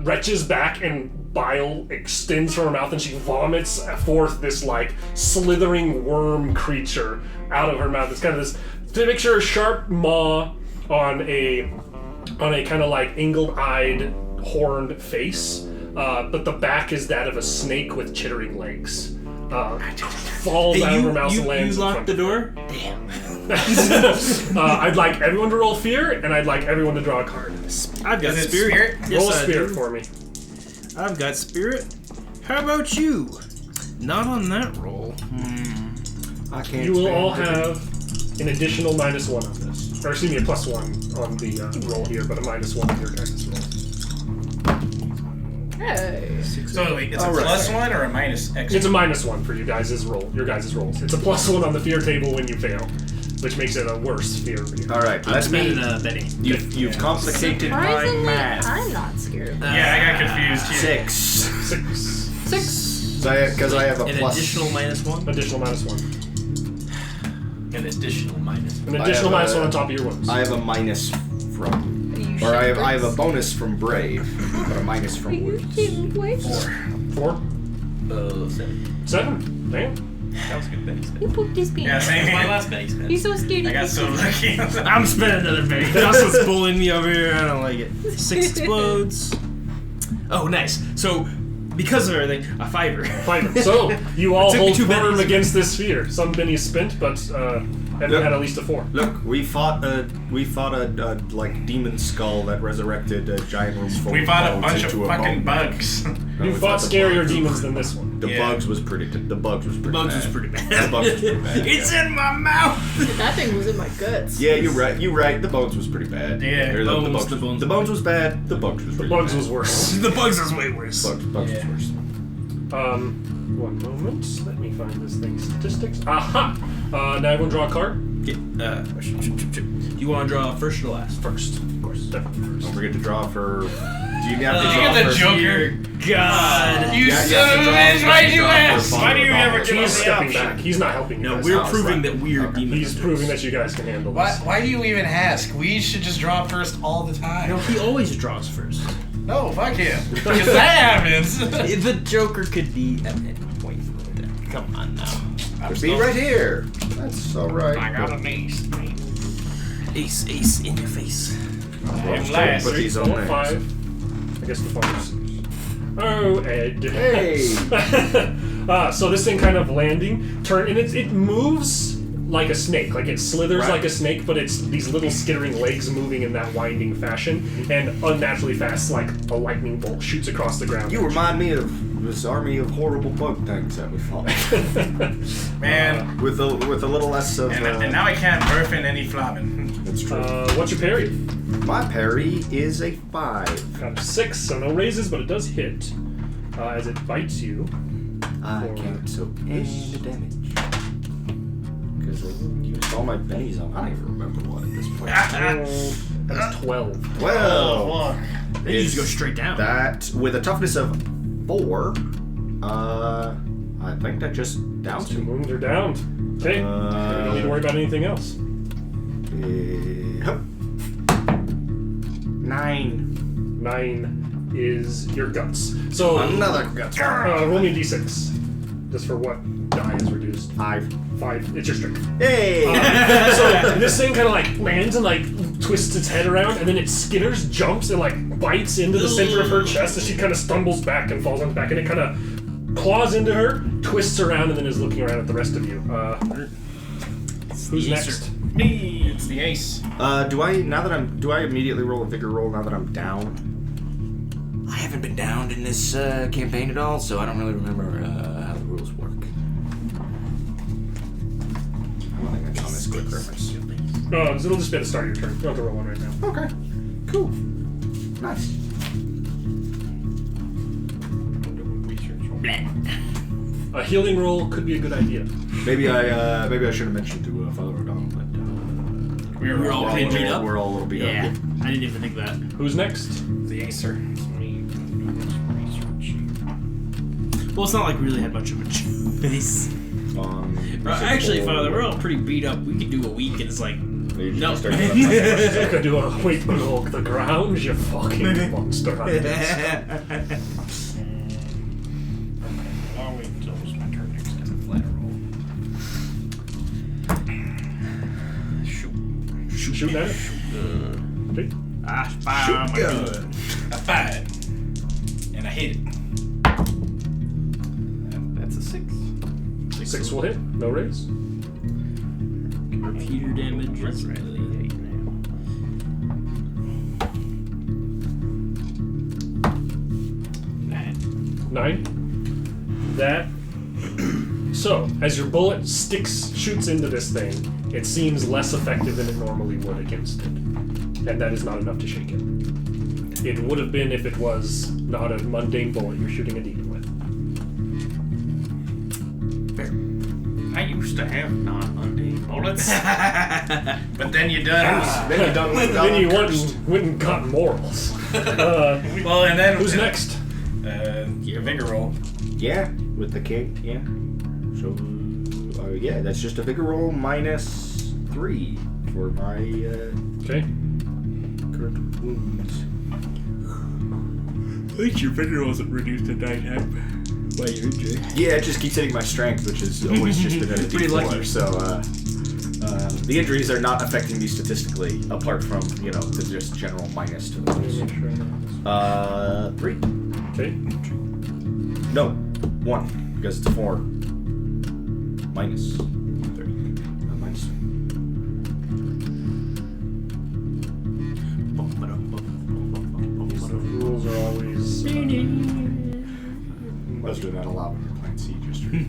retches back, and bile extends from her mouth, and she vomits forth this like slithering worm creature out of her mouth. It's kind of this picture a sharp maw on a kind of like angled-eyed, horned face, but the back is that of a snake with chittering legs. Falls out of her mouth and lands You in locked front. the door? Damn. I'd like everyone to roll fear, and I'd like everyone to draw a card. I've got Is it spirit. spirit? Yes, Roll I spirit do. for me. I've got spirit. How about you? Not on that roll. I can't You will stand all it. have an additional -1 on this. Or excuse me, a +1 on the roll here, but a -1 on your guys' roll. Hey. So wait, it's a Alright. +1 or a minus X? It's a -1 for you guys' roll. Your guys' rolls. It's a +1 on the fear table when you fail, which makes it a worse fear for you. Alright, I'm let spending me. a Benny. You've complicated my Surprisingly, math. I'm not scared of that. Yeah, I got confused here. 6. 6. 6. Because I have a An plus. additional -1? Additional -1. An additional minus. An additional I have -1 a- on top of your wounds. I have a minus from. Are you Or I have shivers? a bonus from Brave, but a minus Are from you Wounds. kidding, boys? 4. 7. 7. Damn. That was a good Benny spin. You pooped his pants. Yeah, same That was my here. last Benny spin. He's so scared. I got so lucky. I'm spending another Benny. Dawson's bullying me over here. I don't like it. 6 explodes. Oh, nice. So Because of everything, a 5. 5. So you all It took me hold 2 firm minutes. against this sphere. Some Benny's spent, but Edwin had at least a 4. Look, we fought a like demon skull that resurrected a giant room full We of fought a bones bunch of into a fucking bone bag. bugs. No, You it's fought not the scarier bugs. demons than this one. The Yeah. bugs was pretty. The bugs was pretty. The bugs bad. was pretty bad. The bugs was pretty bad. It's in my mouth. That thing was in my guts. Yeah, you're right. You're right. The bones was pretty bad. Yeah, Or bones, bugs, the bones. The bones was bad. The bugs was The really bugs bad. was worse. The bugs is way worse. Bugs Yeah. was worse. One moment. Let me find this thing's statistics. Aha! Now everyone draw a card. You want to draw first or last? First, of course. Definitely Don't first. forget to draw for. Do you have to Did you draw get the first? Joker? God. You Yeah, son yeah, of a draw bitch! first, Why do you draw ask? for Why do you Father ever Donald. give He's us the stepping option? back. He's not helping you No, guys. we're Sounds proving like- that we're okay. demon He's hunters. proving that you guys can handle Why, this. why do you even ask? We should just draw first all the time. No, he always draws first. No, fuck him. Because that happens. The Joker could be at any point. Come on now. Be right here. That's all right. I got an ace. Ace in your face. I'm Put last. these on there. 5. I guess the 5. Oh, Ed. Hey. So this thing kind of landing, and it moves like a snake, like it slithers Right. like a snake, but it's these little skittering legs moving in that winding fashion, and unnaturally fast, like a lightning bolt shoots across the ground. You remind me of this army of horrible bug things that we fought. Man. with a little less of. And now I can't burp in any flobbing. That's true. What's your parry? My parry is a 5. Got a 6, so no raises, but it does hit as it bites you. I can't so and the damage. Because I used all my bennies on. I don't even remember what at this point. That's 12. Well, Then you just go straight down. that with a toughness of 4. I think that just downs Two me. wounds are down. Okay, you don't need to worry about anything else. 9. 9 is your guts. So Another gut. roll me a d6, just for what die is reduced. 5. 5. It's your strength. Hey! So this thing kind of like lands and like twists its head around, and then it skitters, jumps, and like bites into the center of her chest, and she kind of stumbles back and falls on its back, and it kind of claws into her, twists around, and then is looking around at the rest of you. Who's the next? Me. It's the ace. Do I immediately roll a vigor roll now that I'm down? I haven't been downed in this campaign at all, so I don't really remember how the rules work. I don't think that's on this quick reference. It'll just be at the start of your turn. You don't have to roll one right now. Okay. Cool. Nice. A healing roll could be a good idea. Maybe I should have mentioned to Father O'Donnell that We were all pretty beat up. we're all a little beat Yeah, up. I didn't even think that. Who's next? The acer. Well, it's not like we really had much of a choice. Actually, Father, we're all pretty beat up. We could do a week, and it's like, no. I could do a wait below the ground, you fucking monster hunters. I'll wait until it's my turn next time. Flat roll. Shoot at it. Okay. Fire on my gun. A 5. And I hit it. That's a 6. 6 will hit. No raise. Repeater damage is really 8 now. 9. That. So, as your bullet shoots into this thing, it seems less effective than it normally would against it. And that is not enough to shake it. It would have been if it was not a mundane bullet you're shooting a demon with. I used to have non-mundane bullets. But then you done. Then you done with Then you went and got morals. Well, and then Who's next? Your vigor roll. Yeah, with the king. Yeah. So yeah, that's just a vigor roll minus 3 for my Okay. current wounds. At least your finger wasn't reduced to 9 by your injury. Yeah, it just keeps hitting my strength, which has always just been at a Pretty D4. lucky. So the injuries are not affecting me statistically, apart from the just general minus to the rolls. 3. Okay. No, 1 because it's 4 minus 30. Minus 3. The rules are always. I was doing that a lot when we were playing Siege yesterday.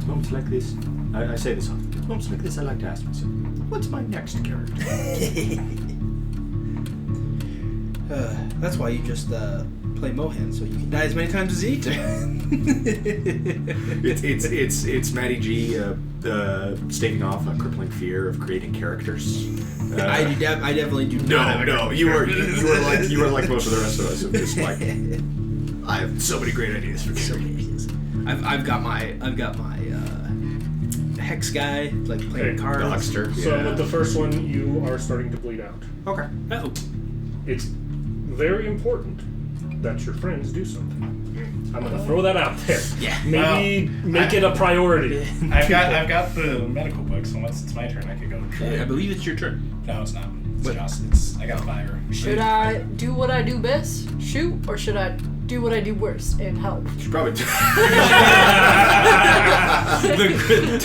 Moments like this, I say this often. It's moments like this I like to ask myself, what's my next character? That's why you just play Mohan, so you can die as many times as you need to. It's Matty G staving off a crippling fear of creating characters. I definitely do not. No, you were like most of the rest of us. Of just like, I have so many great ideas for characters. I've got my hex guy, like playing cards. The huckster. So with the first one, you are starting to bleed out. Okay. Oh. It's very important that your friends do something. I'm gonna throw that out there. Yeah. Maybe make it a priority. I've got the medical book, so once it's my turn, I could go try. I believe it's your turn. No, it's not. It's What? just, I got a fire. Should I do what I do best, shoot, or should I do what I do worst and help? You should probably do.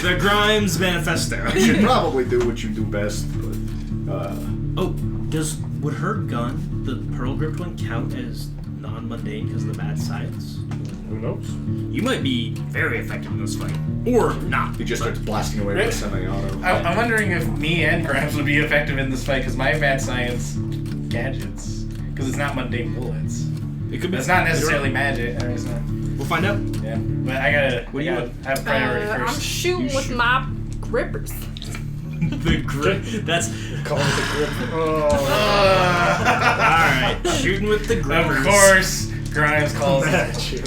the Grimes Manifesto. You should probably do what you do best, but. Would her gun, the pearl gripped one, count as non-mundane because of the mad science? Who knows? You might be very effective in this fight, or not. He just starts blasting away with a semi-auto. I'm wondering if me and Grimes would be effective in this fight because my mad science gadgets, because it's not mundane bullets. It could be. It's not necessarily magic. Or it's not, We'll find out. yeah, but I gotta have priority I'm first. shooting with my grippers. The grip. That's Call it the grip. all right. Shooting with the grippers. Of course, Grimes calls it. At you.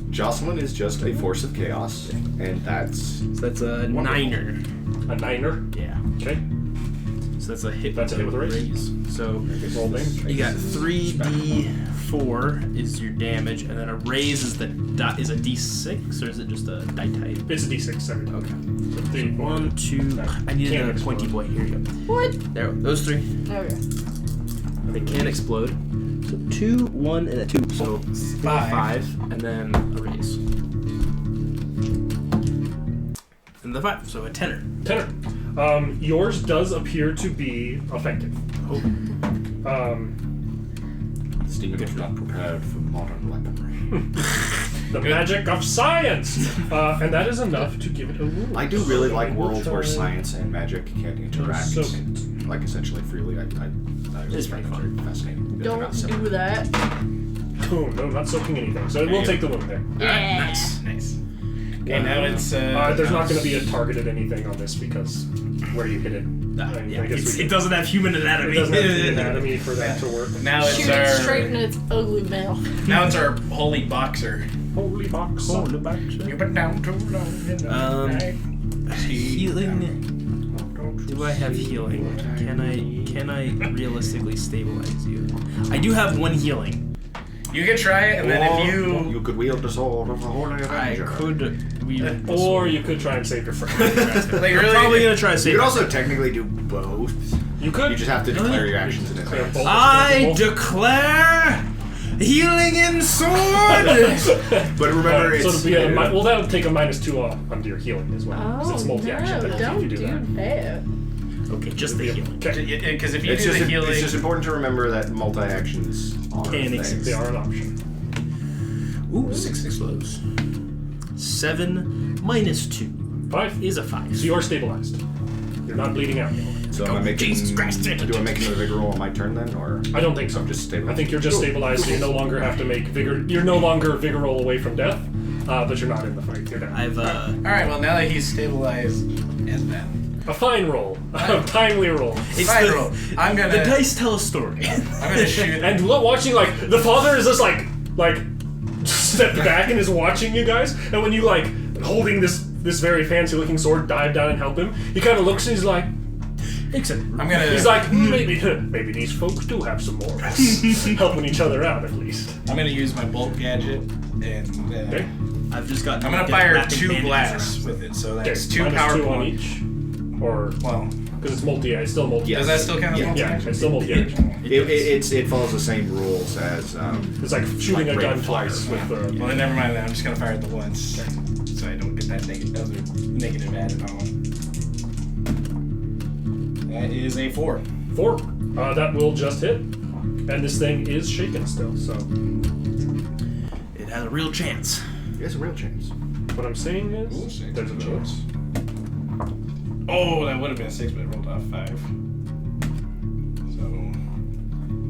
Jocelyn is just a force of chaos, and that's. That's a niner. A 9er. Yeah. Okay. So that's a hit. That's a hit with a raise. So Roll damage. you got 3d4 is your damage, and then a raise is a d6, or is it just a die type? It's a d6 every time. Okay. So 3, 1, 2. I needed Can't a pointy explode. boy. Here you go. What? There. Those 3. Okay. They can explode. So 2, 1, and a 2. So 5, and then a raise. And the 5. So a tenor. 10er. Yours does appear to be effective. This demon is not prepared for modern weaponry. The magic of science! And that is enough to give it a wound. I do really like We'll worlds where try science and magic can interact, soak it. like essentially freely. I It's find pretty that very fascinating. They're Don't not do similar. that. Oh, no, not soaking anything. So we'll take the wound there. Yeah. Nice. Okay, now it's. There's not going to be a targeted anything on this because where you hit it. I guess we It doesn't have human anatomy. It doesn't have the anatomy for that to work. Now it's Shoot it straight in its ugly mouth. Now it's our holy boxer. Holy box. You've been down too long. In the night. Healing. Do I have healing? Can I realistically stabilize you? I do have 1 healing. You can try it, and then if You could wield the sword of the Holy I Avenger. could. Or you could try and save your friend. like I'm really, probably gonna try to You save. could also technically do both. You could. You just have to declare your actions in advance. both. I declare healing in sword. But remember, so it's. it'll be well, that'll take a -2 off onto your healing as well. Because Oh, it's multi-action. no, that don't you do that. that. Okay, just the healing. Okay. because if you It's do just, the healing, it's just important to remember that multi-actions are Can things. exist. They are an option. Ooh, 6 explodes. 7 minus 2 5. is a 5. So you're stabilized. You're not bleeding out anymore. So am I making, Jesus Christ. do I make another vigor roll on my turn then, or I don't think so. I'm just stable? I think you're just stabilized, so you no longer have to make vigor. You're no longer vigor roll away from death, but you're not in the fight. You're down. I've all right. Well, now that he's stabilized, and then A fine roll, a timely roll, fine roll. I'm gonna. the dice tell a story. I'm gonna shoot. and watching like the father is just like stepped back and is watching you guys, and when you holding this very fancy looking sword dive down and help him, he kind of looks and he's like, Except I'm gonna. He's like, maybe these folks do have some morals. Helping each other out, at least. I'm gonna use my bolt gadget and. Okay. I've just got. I'm gonna fire 2 blasts with it, so that's 2 minus power 2 on points. each. Or, Well, because it's multi, it's still multi. does that still count as Yeah. multi-action? Yeah, it's still multi-action. It follows the same rules as. It's like shooting Like a gun rate twice fire. with the. Well, then never mind that. I'm just gonna fire it the once, so I don't get that negative added on. That is a 4. 4. That will just hit. And this thing is shaken still, so. It has a real chance. There's a real chance. What I'm saying is, Ooh, there's a chance. Oh, that would have been a 6, but it rolled off 5. So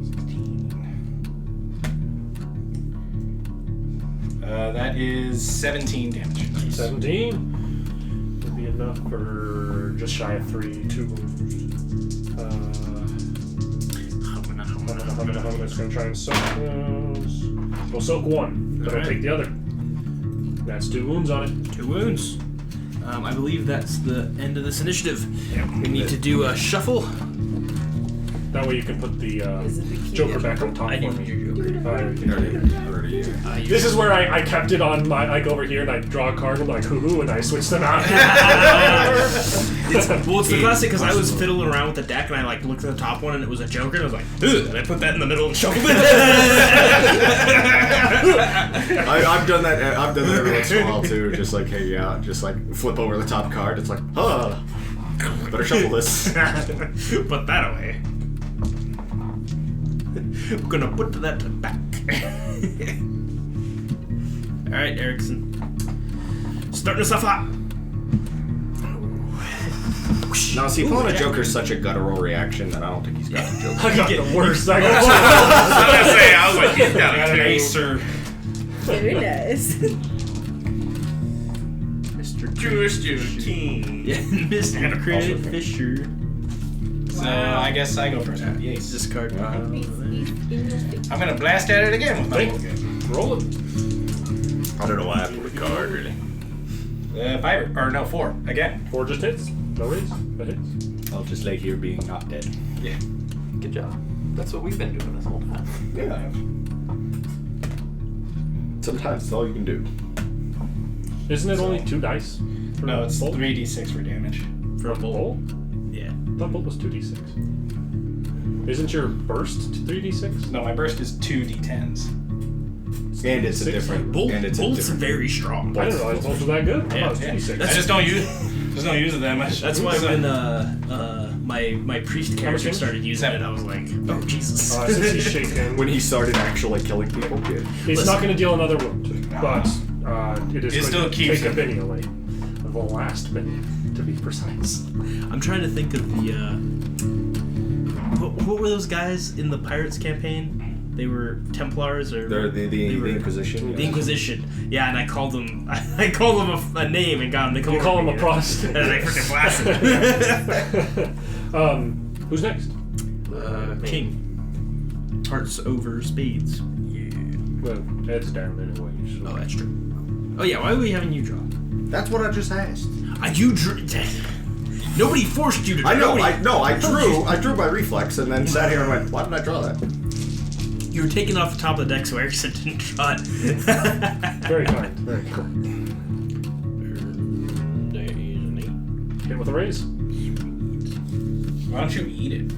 16. That is 17 damage. 17 would be enough for just shy of 3, 2 wounds. I'm just gonna try and soak those. We'll soak 1, but I'll Alright. take the other. That's 2 wounds on it. 2 wounds. I believe that's the end of this initiative. Yep. We need to do a shuffle. That way you can put the Is it the key? Joker back on top I for didn't me. hear Joker. This is where I kept it on my. I go over here and I draw a card. I'm like, hoo-hoo, and I switch them out. It's the classic because I was fiddling around with the deck and I like looked at the top one and it was a Joker and I was like, ugh, and I put that in the middle and shuffled it. I've done that. I've done that every once in a while too. Just like, hey, yeah, just like flip over the top card. It's like, better shuffle this. Put that away. I'm gonna put that back. Alright, Erickson. Starting us off hot. Now, see, pulling a Joker's such a guttural reaction that I don't think he's got a Joker. I got the worst. I I was like, he's got Got an a 2. ace or. Very nice. Mr. Jewish King. Yeah, Mr. Credit Fisher. So I guess I go first. The ace. Discard. I'm gonna blast at it again with my bolt gadget. Roll it. I don't know why I pulled a card, really. 5 or no 4 again. 4 just hits. No raise. That hits. I'll just lay here being not dead. Yeah. Good job. That's what we've been doing this whole time. Yeah. Sometimes it's all you can do. Isn't it only 2 dice? For No, it's bolt? 3d6 for damage. For a bolt? Yeah. I thought bolt was 2d6. Isn't your burst 3d6? No, my burst is 2d10s. And it's a 6? different. Bolt's and it's a different. very strong. I didn't realize bolts were that good. I thought it was Yeah. 2d6. I just don't use it that much. That's why when my priest character much? started using it, I was like, oh Jesus. Since he's shaken, When he started actually killing people, yeah. it's not going to deal another wound, but it is It going still to keeps take a it. penny away. The last penny, to be precise. I'm trying to think of the what were those guys in the Pirates campaign? They were Templars or They're the were- Inquisition. The Inquisition. Yeah, and I called them a name and got them to come You over call him me, a Protestant. and they freaking blasted. Who's next? King. Hearts over spades. Yeah. Well, Ed's down anyway. So. Oh, that's true. Oh yeah, why are we having you draw? That's what I just asked. You drew. Nobody forced you to draw. I know. Nobody- I drew by reflex and then sat here and went, why did I draw that? You were taken off the top of the deck so Erickson didn't draw it. Very kind. Very kind. Hit with a raise. Why don't you eat it?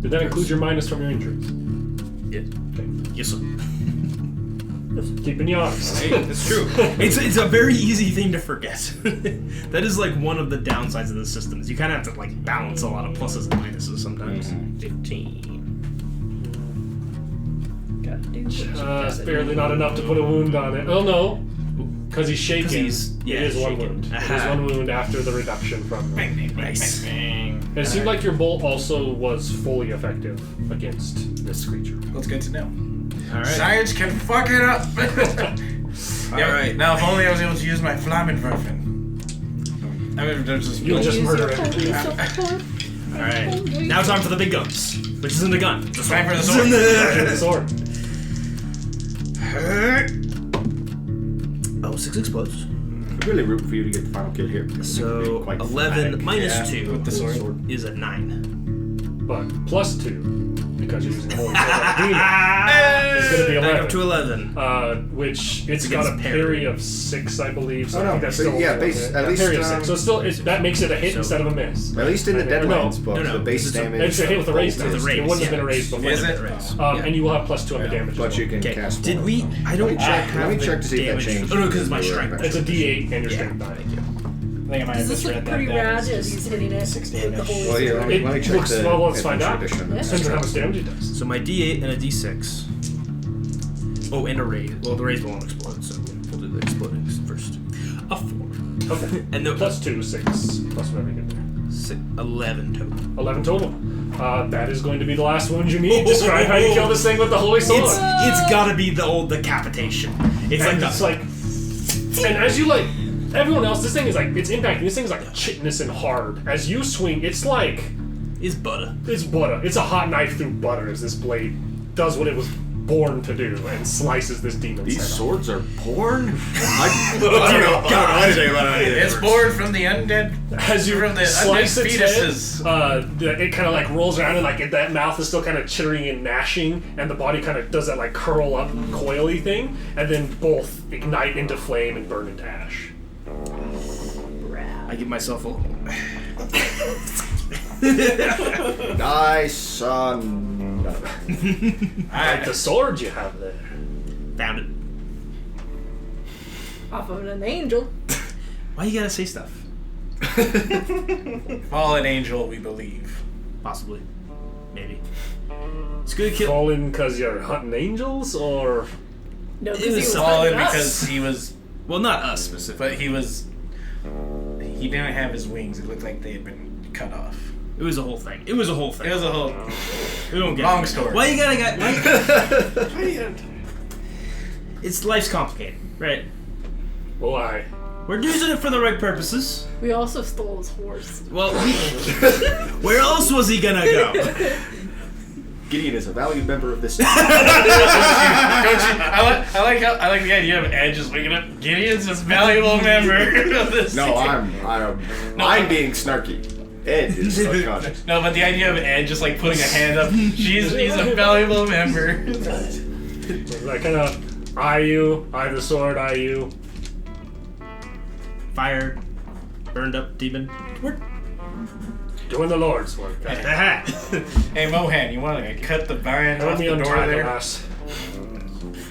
Did that include your minus from your injuries? Yes. Okay. Yes, sir. Keeping you honest. Hey, it's true. It's a very easy thing to forget. That is like one of the downsides of the system is you kind of have to like balance a lot of pluses and minuses sometimes. 15. Barely not enough to put a wound on it. Oh no, because he's shaken. 'Cause he's- yeah, it is one shaken. wound. It is Aha. one wound after the reduction from. Nice. It seemed like your bolt also was fully effective against this creature. That's good to know. All right. Science can fuck it up. All right. Now, if only I was able to use my Flammenwerfen. I mean, there's just You would just Use murder your everything. All right. Now time for the big guns, which isn't a gun. It's a Time for the sword. sword. Sword. Oh, 6 explodes. I'm really rooting for you to get the final kill here. So Quite 11 dramatic. minus 2 with the sword. is a 9. But plus 2, because you're using the holy sword like a demon, is going to be Back 11. up to 11. Which it's Against got a parry. parry of 6, I believe. So Oh, I no, think that's so still yeah, okay. base- at Yeah, least, parry of 6. So that makes it a hit So- instead of a miss. At least in the Or no, Deadlands book, no, the base it's a- damage. It's a hit with a raise is- dice. With a raise, It wouldn't have yeah. been a raise before. Is it? Yeah. And you will have plus 2 on the damage. But as you well. can Okay. cast Did more. we? I don't have Let me the check to see if that damage. changed. Oh no, because it's my strength. It's a D8 and your Yeah. strength die. Thank you. I think I might have Does this look misread that. pretty That rad is as he's hitting it 6 with the damage. holy Well, yeah, sword? let me It check looks the well, let's find out. adventure edition. Yeah. Depends on how much damage it does. So my D8 and a D6. Oh, and a raise. Well, the raise won't explode, so we'll do the exploding first. A 4. Okay. And the Plus 2, 6. Plus whatever you get there. 11 total. 11 total. That is going to be the last wound you need. Describe how you kill this thing with the holy sword. It's gotta be the old decapitation. It's And like it's like, and as you like, everyone else, this thing is like, it's impacting. This thing is like chitinous and hard. As you swing, it's like, it's butter. it's butter. It's a hot knife through butter as this blade does what it was born to do and slices this demon's These head off. swords are porn? I don't know anything about anything. It's born from the undead. As you From the slice undead its fetuses. head, it kind of like rolls around and like that mouth is still kind of chittering and gnashing, and the body kind of does that like curl up coily thing, and then both ignite into flame and burn into ash. I give myself a. Nice son. Like the sword you have there. Found it. Off of an angel. Why you gotta say stuff? Fallen angel, we believe. Possibly. Maybe. It's good to kill. Fallen because you're hunting angels, or No, It because he was was Fallen hunting us. because he was, Well, not us specifically. but he was. He didn't have his wings. It looked like they had been cut off. It was a whole thing. It was a whole thing. It was a whole We don't get long it. story. Why you gotta get? It's life's complicated, right? why? We're using it for the right purposes. We also stole his horse. Well, where else was he gonna go? Gideon is a valued member of this. I like the idea of Ed just waking up. Gideon's a valuable member of this. No, I'm being snarky. Ed is subconscious. No, but the idea of Ed just like putting a hand up. He's a valuable member. I kind of eye you, eye the sword, eye you. Fire, burned up demon. We're Doing the Lord's work. Hey Mohan, you want to cut the vine Help off me the door untie the there? lass.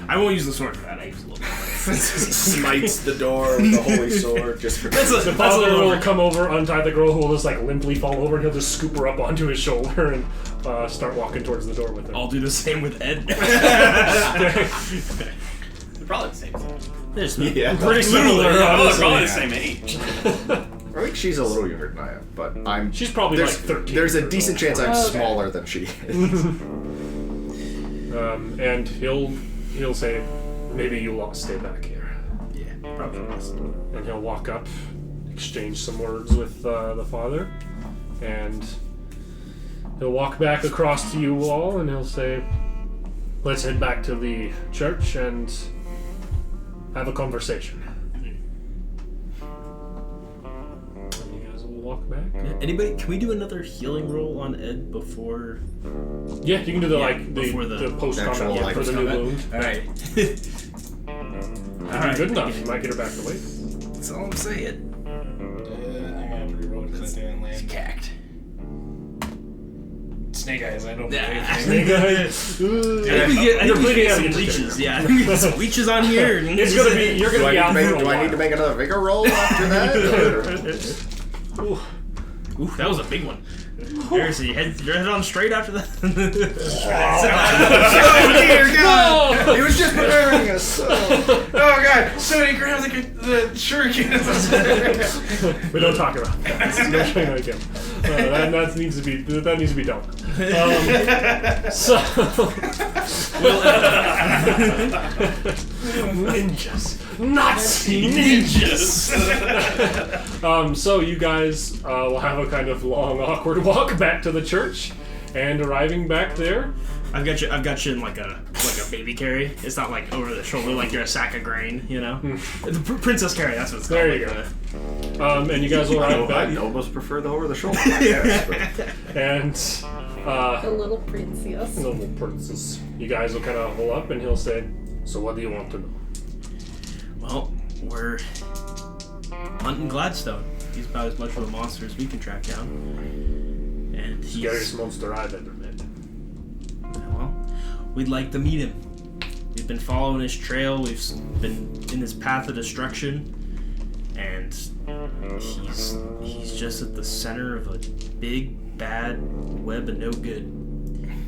I won't use the sword for that. I use a little. Smites the door with the holy sword just for. The That's a father little will over. come over, untie the girl who will just like limply fall over, and he'll just scoop her up onto his shoulder and start walking towards the door with her. I'll do the same with Ed. They're probably the same age. There's no. Yeah. Pretty similar, They're honestly. probably the same age. I think she's a little younger than I am, but I'm. She's probably there's, like 13. There's a or decent so. chance I'm Okay. smaller than she is. And he'll say, maybe you'll all stay back here. Yeah, probably best. And he'll walk up, exchange some words with the father, and he'll walk back across to you all, and he'll say, let's head back to the church and have a conversation. And you guys will walk back. Yeah, anybody? Can we do another healing roll on Ed before? Yeah, you can do the Yeah, like before the the post actual, combat like, for the new combat. wound. All right. If you're good enough, you might get her back to life. That's all I'm saying. I gotta reroll because I didn't land. Cacked. Snake eyes. I don't. Yeah. believe I it. think we You're bleeding out some of your leeches. testicle. Yeah, I think we get some leeches on here. It's gonna be you're Do gonna I be need out to make? for a Do I while. need to make another vigor roll after that? or- Ooh, that was a big one. Seriously, your head on straight after that. Oh dear God! He was just preparing us. So. Oh god! So many grams like the shuriken. We don't talk about that. No showing again. That needs to be done. So ninjas, Nazi ninjas. So you guys will have a kind of long, awkward walk back to the church, and arriving back there. I've got you in like a a baby carry. It's not like over the shoulder like you're a sack of grain, you know? The princess carry, that's what it's called. There you go. And you guys will ride I back. almost prefer the over the shoulder. Yes, And The little princess. little princess. You guys will kind of pull up, and he'll say, "So what do you want to know?" Well, we're hunting Gladstone. He's about as much of a monster as we can track down. And he's... Scariest monster I've ever met. Well, we'd like to meet him. We've been following his trail. We've been in his path of destruction. And he's just at the center of a big, bad web of no good.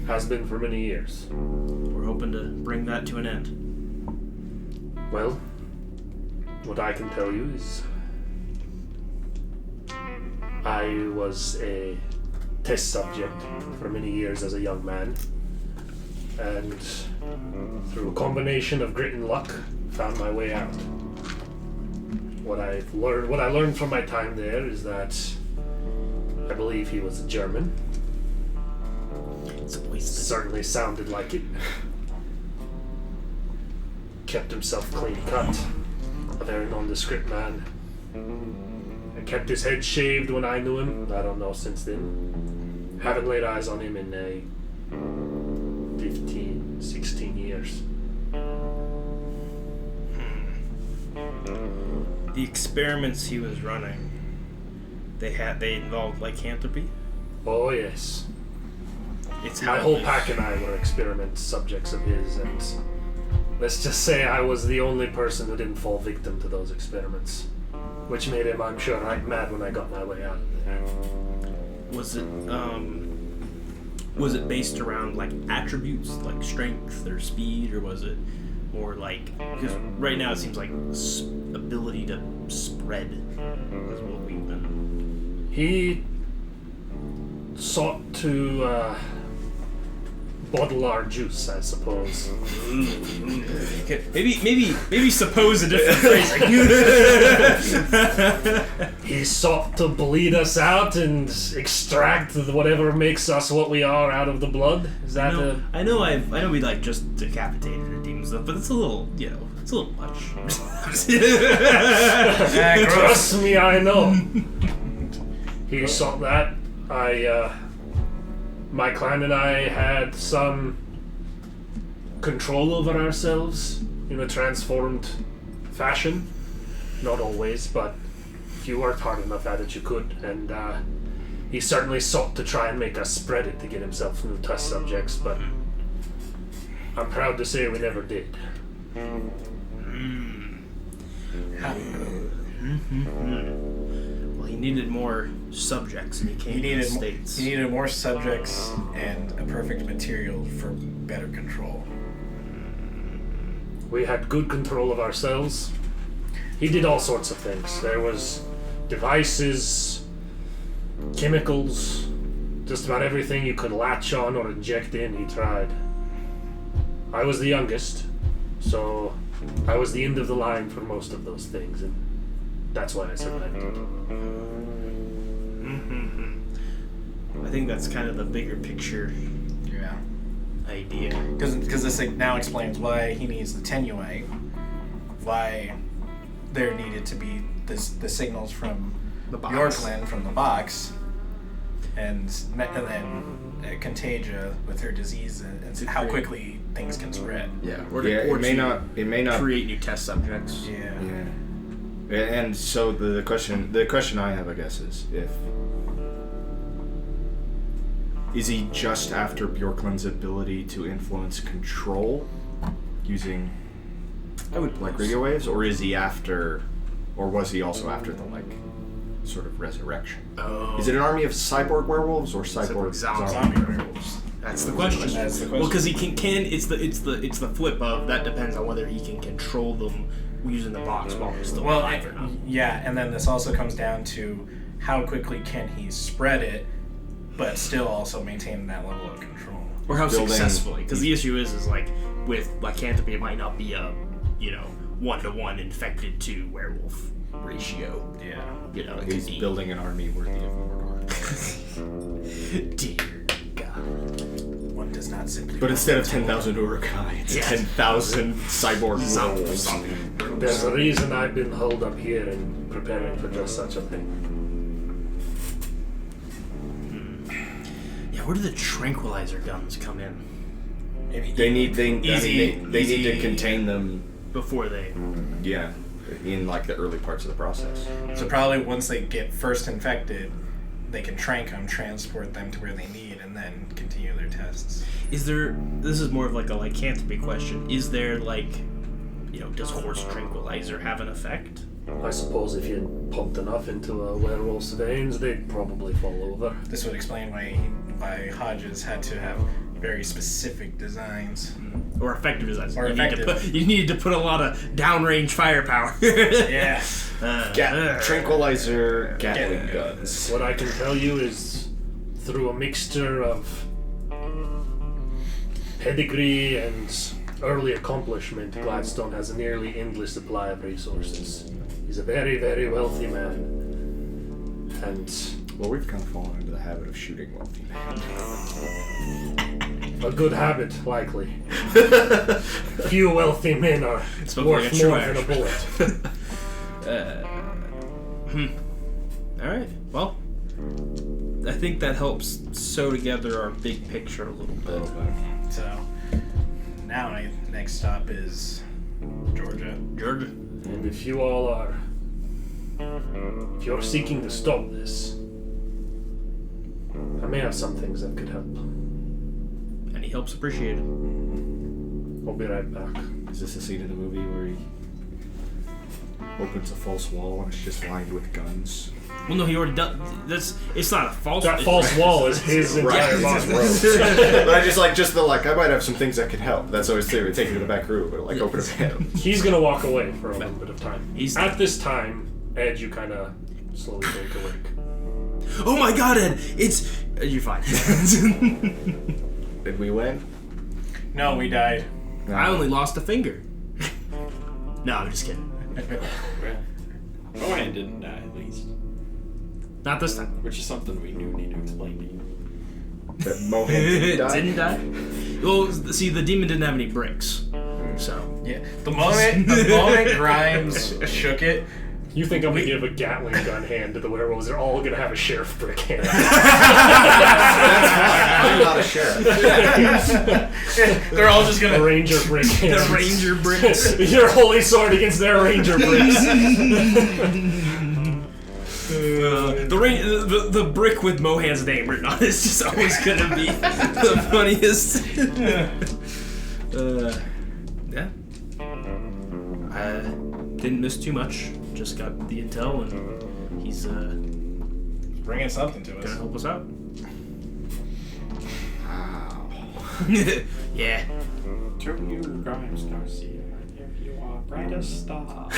Has been for many years. We're hoping to bring that to an end. Well, what I can tell you is I was a test subject for many years as a young man, and through a combination of grit and luck, found my way out. What I learned from my time there is that I believe he was a German. It's a waste. Certainly sounded like it. Kept himself clean cut. A very nondescript man. I kept his head shaved when I knew him. I don't know since then. Haven't laid eyes on him in 15, 16 years. The experiments he was running, they involved lycanthropy. Oh yes. It's My whole pack and I were experiment subjects of his, and let's just say I was the only person who didn't fall victim to those experiments. Which made him, I'm sure, right mad when I got my way out of there. Was it based around like attributes like strength or speed, or was it more like, because right now it seems like ability to spread is what we've been. He sought to bottle our juice, I suppose. Okay, maybe suppose a different phrasing. He sought to bleed us out and extract whatever makes us what we are out of the blood. Is that I know we like just decapitated the demons stuff, but it's a little, it's a little much. Trust me, I know. He sought that. My clan and I had some control over ourselves in a transformed fashion. Not always, but if you worked hard enough at it, you could. And he certainly sought to try and make us spread it to get himself new test subjects, but I'm proud to say we never did. Well, he needed more subjects, and he came to the States. He needed more subjects and a perfect material for better control. We had good control of ourselves. He did all sorts of things. There was devices, chemicals, just about everything you could latch on or inject in, he tried. I was the youngest, so I was the end of the line for most of those things, and that's why I survived. I think that's kind of the bigger picture idea. Because this now explains why he needs the tenuate, why there needed to be the signals from The box. Yorkland from the box, and then Contagia with her disease and how quickly things can spread. Yeah. Or It may not create new test subjects. Yeah. And so the question I have, I guess, is is he just after Bjorklund's ability to influence control using radio waves, or is he after, or was he also after the sort of resurrection? Oh. Is it an army of cyborg werewolves or cyborg zombie werewolves? That's the question. Well, because he can it's the flip of that depends on whether he can control them using the box while he's still alive or not. Yeah, and then this also comes down to how quickly can he spread it, but still also maintain that level of control. Or how Building- successfully. Because the issue is like with lycanthropy, it might not be a 1-to-1 infected to werewolf ratio. Yeah. It He's could be building an army worthy of Mordor. Dear God. 1 to does not simply. But instead of 10,000 Urukai, it's 10,000 cyborg wolves. There's a reason I've been holed up here and preparing for just such a thing. Yeah, where do the tranquilizer guns come in? They need to contain them Before they... Yeah, in like the early parts of the process. So probably once they get first infected, they can trank them, transport them to where they need, and then continue their tests. Is there... This is more of like a lycanthropy question. Is there like... does horse tranquilizer have an effect? I suppose if you pumped enough into a werewolf's veins, they'd probably fall over. This would explain why Hodges had to have very specific designs. Or effective designs. Or You needed to put a lot of downrange firepower. Yeah. Tranquilizer Gatling guns. What I can tell you is, through a mixture of pedigree and early accomplishment, Gladstone has a nearly endless supply of resources. He's a very, very wealthy man. And Well, we've kind of fallen into the habit of shooting wealthy men. a good habit, likely. Few wealthy men are worth more than a bullet. Alright, well... I think that helps sew together our big picture a little bit. So now my next stop is Georgia. And if you all are... If you're seeking to stop this, I may have some things that could help. Any help's appreciated. I'll be right back. Is this a scene in the movie where he opens a false wall and it's just lined with guns? Well, no, he already done. It's not a false. That false wall is his entire body. But I I might have some things that can help. That's always theory. Take you to the back room, but like open a panel. He's gonna walk away for a little bit of time. He's- At this time, Ed, you kind of slowly take awake. Oh my God, Ed! It's you're fine. Did we win? No, we died. I only lost a finger. No, I'm just kidding. Mohan didn't die, at least. Not this time. Which is something we do need to explain to you. That Mohan didn't die? Didn't die? Well, see, the demon didn't have any bricks, so. Yeah. The moment Grimes shook it, You think I'm gonna give a Gatling gun hand to the werewolves? They're all gonna have a sheriff brick hand. I'm not a sheriff. they're all just gonna A ranger brick hand. The ranger bricks. Your holy sword against their ranger bricks. The brick with Mohan's name written on it is just always gonna be the funniest. Yeah. I didn't miss too much. Just got the intel, and he's bringing something to gonna us. help us out. Wow. Yeah. To you, Grimes Garcia, if you are brightest star.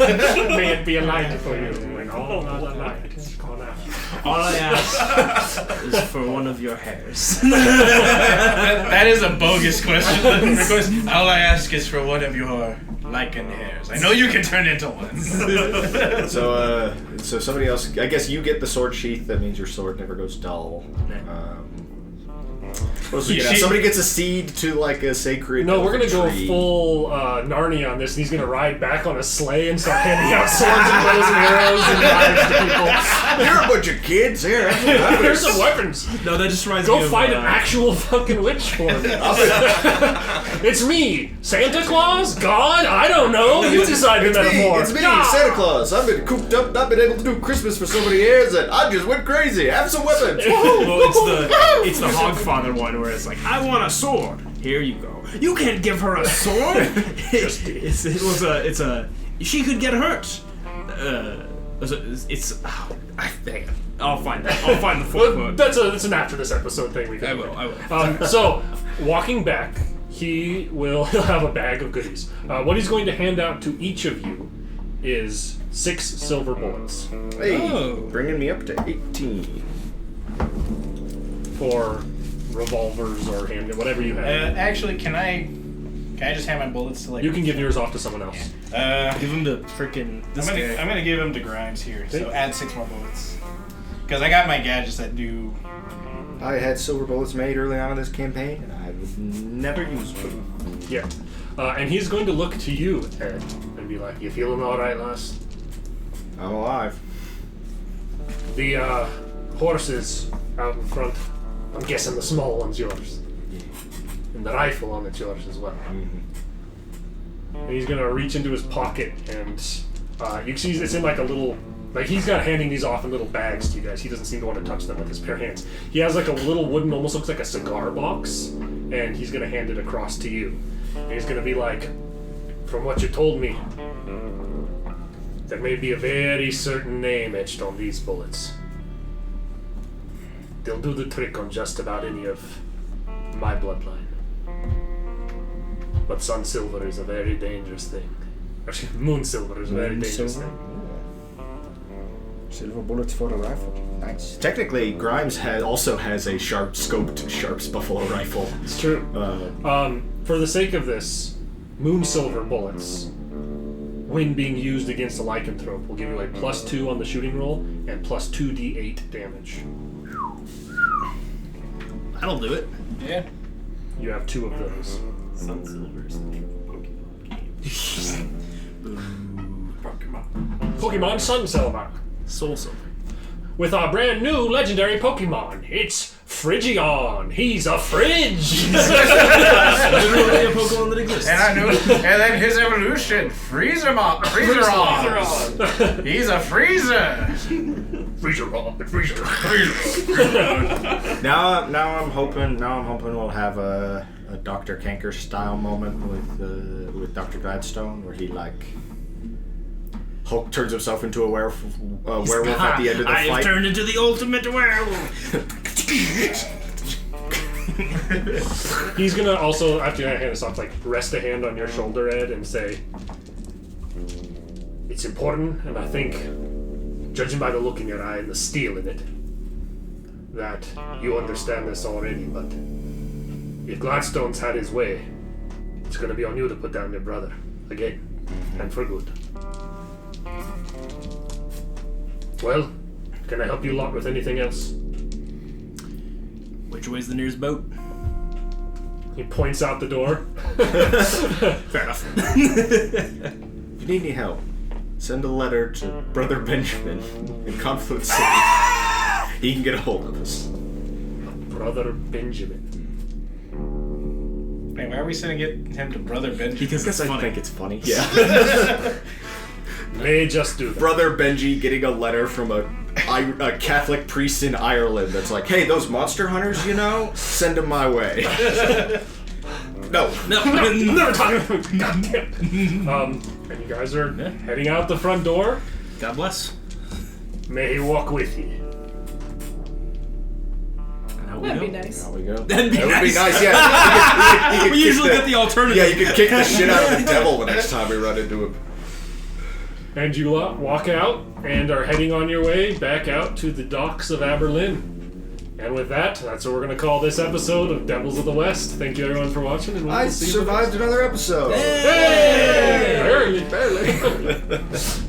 May it be a light for you when all other light is gone out. All I ask is for one of your hairs. That is a bogus question. All I ask is for one of your lichen hairs. I know you can turn into one. So somebody else. I guess you get the sword sheath. That means your sword never goes dull. What else we get? Somebody gets a seed to like a sacred. No, we're gonna go tree. full Narnia on this, and he's gonna ride back on a sleigh and start handing out swords and bows and arrows and knives to people. You're a bunch of kids here. Here's some weapons. No, that just reminds me Go of, fight an actual fucking witch for me. It's me, Santa Claus, God. I don't know. You decide the metaphor. It's me, God. Santa Claus. I've been cooped up, not been able to do Christmas for so many years that I just went crazy. Have some weapons. Well, it's the Hogfather one where it's like, I want a sword. Here you go. You can't give her a sword. She could get hurt. I'll find that. I'll find the full quote. That's an after this episode thing we can. I will. So, walking back, he'll have a bag of goodies. What he's going to hand out to each of you is 6 silver bullets Hey, bringing me up to 18. for revolvers or handgun, whatever you have. Actually, can I just hand my bullets to like? You can give yours off to someone else. Give him the freaking. I'm gonna give him to Grimes here. So add 6 more bullets. Because I got my gadgets that do I had silver bullets made early on in this campaign, and I would never use them. Yeah. And he's going to look to you, Ed, and be like, "You feeling all right, lass?" I'm alive. The horses out in front, I'm guessing the small one's yours. And the rifle on it's yours as well. And he's going to reach into his pocket, and you can see it's in like a little... Like, he's got handing these off in little bags to you guys. He doesn't seem to want to touch them with his bare hands. He has like a little wooden, almost looks like a cigar box, and he's going to hand it across to you. And he's going to be like, "From what you told me, there may be a very certain name etched on these bullets. They'll do the trick on just about any of my bloodline. But sun silver is a very dangerous thing. Actually, moon silver is a very dangerous thing." Silver bullets for a rifle. Nice. Technically, Grimes also has a sharp-scoped Sharps Buffalo rifle. It's true. For the sake of this, moon silver bullets, when being used against a lycanthrope, will give you a +2 on the shooting roll and plus 2d8 damage. That'll do it. Yeah. You have 2 of those. Sun Silver's the name of the Pokemon game. Pokemon Sun Silver. Soul Silver. With our brand new legendary Pokemon, it's Phrygion. He's a fridge. Literally a Pokemon that exists. And then his evolution, Freezeron. He's a freezer. Freezer. Now I'm hoping we'll have a Dr. Kanker style moment with Dr. Gladstone, where he like Hulk turns himself into a werewolf at the end of the I fight. have turned into the ultimate werewolf. He's gonna also, after you hand us off, like rest a hand on your shoulder, Ed, and say, "It's important, and I think, judging by the look in your eye and the steel in it, that you understand this already, but if Gladstone's had his way, it's gonna be on you to put down your brother. Again. And for good. Well, can I help you lot with anything else?" Which way's the nearest boat? He points out the door. Fair enough. If you need any help, send a letter to Brother Benjamin in Conflict City. He can get a hold of us. Brother Benjamin. Wait, why are we sending him to Brother Benjamin? Because it's I funny. think it's funny. Yeah. May just do that. Brother Benji getting a letter from a Catholic priest in Ireland that's like, "Hey, those monster hunters, send them my way." No. Never talking about God damn. And you guys are heading out the front door. God bless. May he walk with you. And how we That'd go? be nice. There we go. That'd be That would be nice. nice, yeah. You could We usually get the alternative. Yeah, you could kick the shit out of the devil the next time we run into him. And you lot walk out and are heading on your way back out to the docks of Aberlin. And with that, that's what we're going to call this episode of Devils of the West. Thank you everyone for watching. And I survived another episode. Hey! Barely.